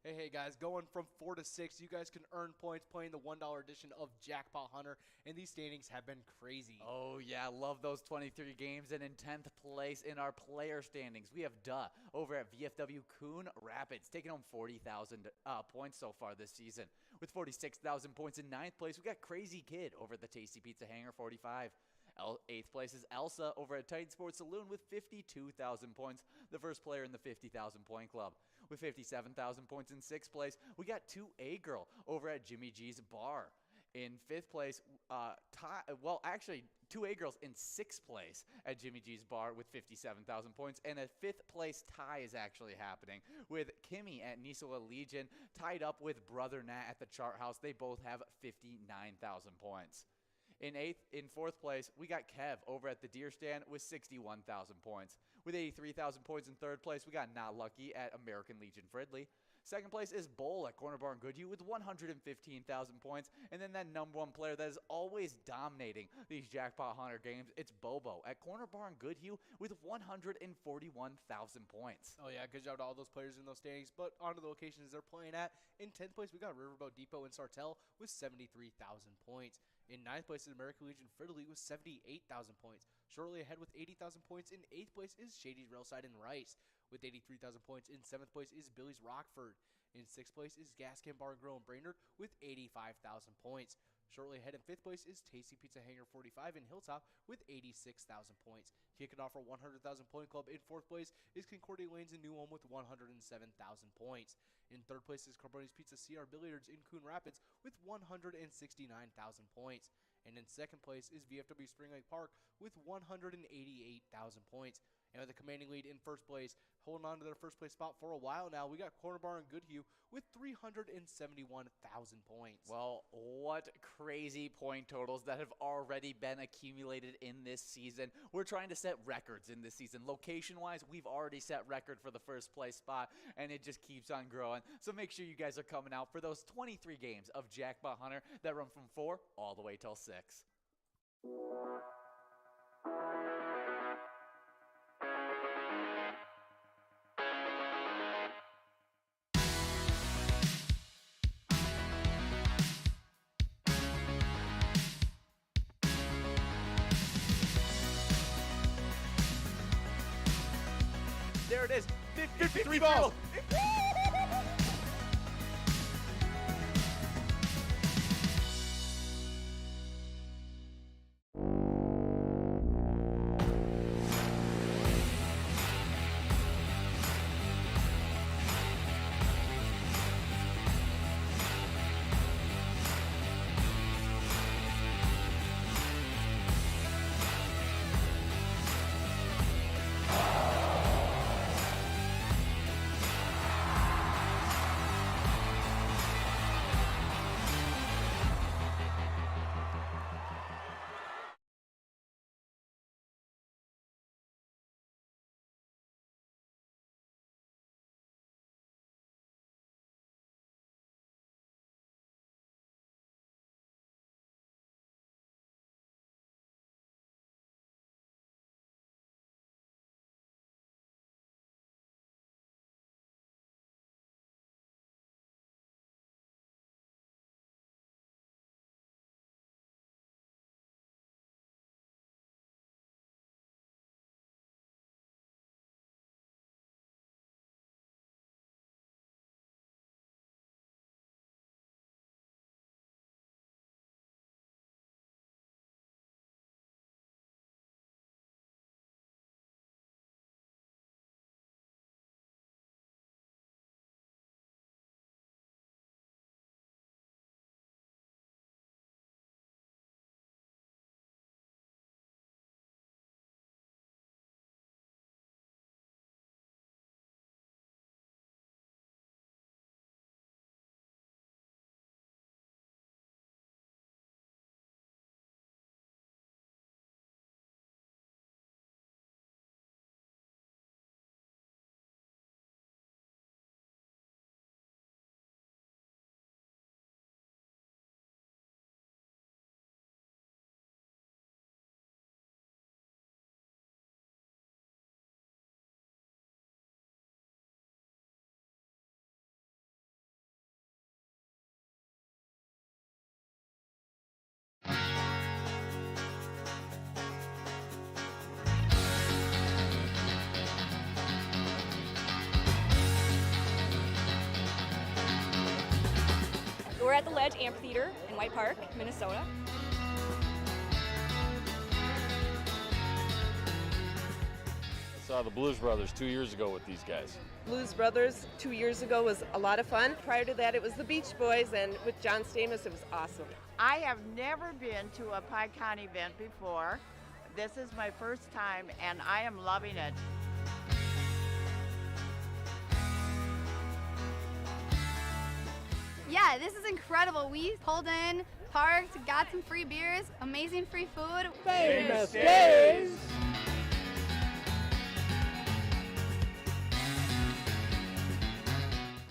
Hey guys, going from 4 to 6, you guys can earn points playing the $1 edition of Jackpot Hunter, and these standings have been crazy. Oh yeah, love those 23 games. And in 10th place in our player standings, we have Duh over at VFW Coon Rapids, taking home 40,000 points so far this season. With 46,000 points in 9th place, we got Crazy Kid over at the Tasty Pizza Hangar, 45. 8th place is Elsa over at Titan Sports Saloon with 52,000 points, the first player in the 50,000 point club. With 57,000 points in 6th place, we got 2A Girl over at Jimmy G's Bar. In 5th place, 2A Girls in 6th place at Jimmy G's Bar with 57,000 points, and a 5th place tie is actually happening with Kimmy at Nisola Legion tied up with Brother Nat at the Chart House. They both have 59,000 points. In 4th place, we got Kev over at the Deer Stand with 61,000 points. With 83,000 points in 3rd place, we got Not Lucky at American Legion Fridley. 2nd place is Bowl at Corner Bar and Goodhue with 115,000 points. And then that number 1 player that is always dominating these Jackpot Hunter games, it's Bobo at Corner Bar and Goodhue with 141,000 points. Oh yeah, good job to all those players in those standings. But on to the locations they're playing at. In 10th place, we got Riverboat Depot in Sartell with 73,000 points. In 9th place is American Legion Fridley with 78,000 points. Shortly ahead with 80,000 points in 8th place is Shady's Railside in Rice with 83,000 points. In 7th place is Billy's Rockford. In 6th place is Gas Can Bar and Grill in Brainerd with 85,000 points. Shortly ahead in 5th place is Tasty Pizza Hanger 45 in Hilltop with 86,000 points. Kicking off our 100,000 point club in 4th place is Concordia Lanes in New Ulm with 107,000 points. In 3rd place is Carboni's Pizza CR Billiards in Coon Rapids with 169,000 points. And in 2nd place is VFW Spring Lake Park with 188,000 points. And with a commanding lead in 1st place, holding on to their 1st place spot for a while now, we got Corner Bar and Goodhue with 371,000 points. Well, what crazy point totals that have already been accumulated in this season. We're trying to set records in this season. Location-wise, we've already set record for the 1st place spot, and it just keeps on growing. So make sure you guys are coming out for those 23 games of Jackpot Hunter that run from 4 all the way till 6. There it is, 53 balls. We're at the Ledge Amphitheater in White Park, Minnesota. I saw the Blues Brothers 2 years ago with these guys. Blues Brothers 2 years ago was a lot of fun. Prior to that, it was the Beach Boys, and with John Stamos, it was awesome. I have never been to a PyCon event before. This is my first time, and I am loving it. Yeah, this is incredible. We pulled in, parked, got some free beers, amazing free food. Famous days!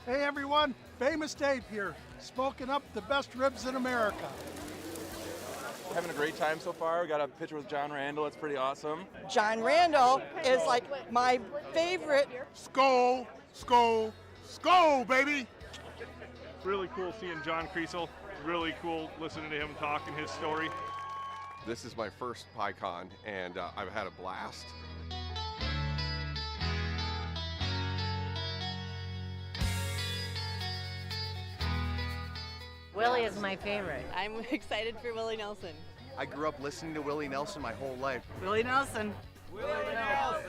Hey everyone, Famous Dave here, smoking up the best ribs in America. Having a great time so far. We got a picture with John Randall. It's pretty awesome. John Randall is like my favorite. Skol, skol, skol, baby! Really cool seeing John Kriesel. Really cool listening to him talk and his story. This is my first PyCon, and I've had a blast. Willie is my favorite. I'm excited for Willie Nelson. I grew up listening to Willie Nelson my whole life. Willie Nelson. Willie Nelson.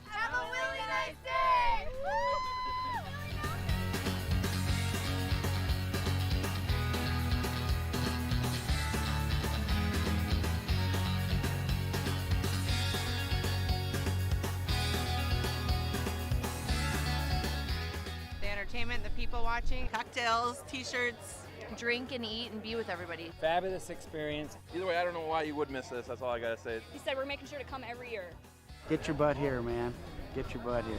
Have a really nice day! The entertainment, the people watching, cocktails, t-shirts. Drink and eat and be with everybody. Fabulous experience. Either way, I don't know why you would miss this. That's all I gotta say. He said we're making sure to come every year. Get your butt here, man. Get your butt here.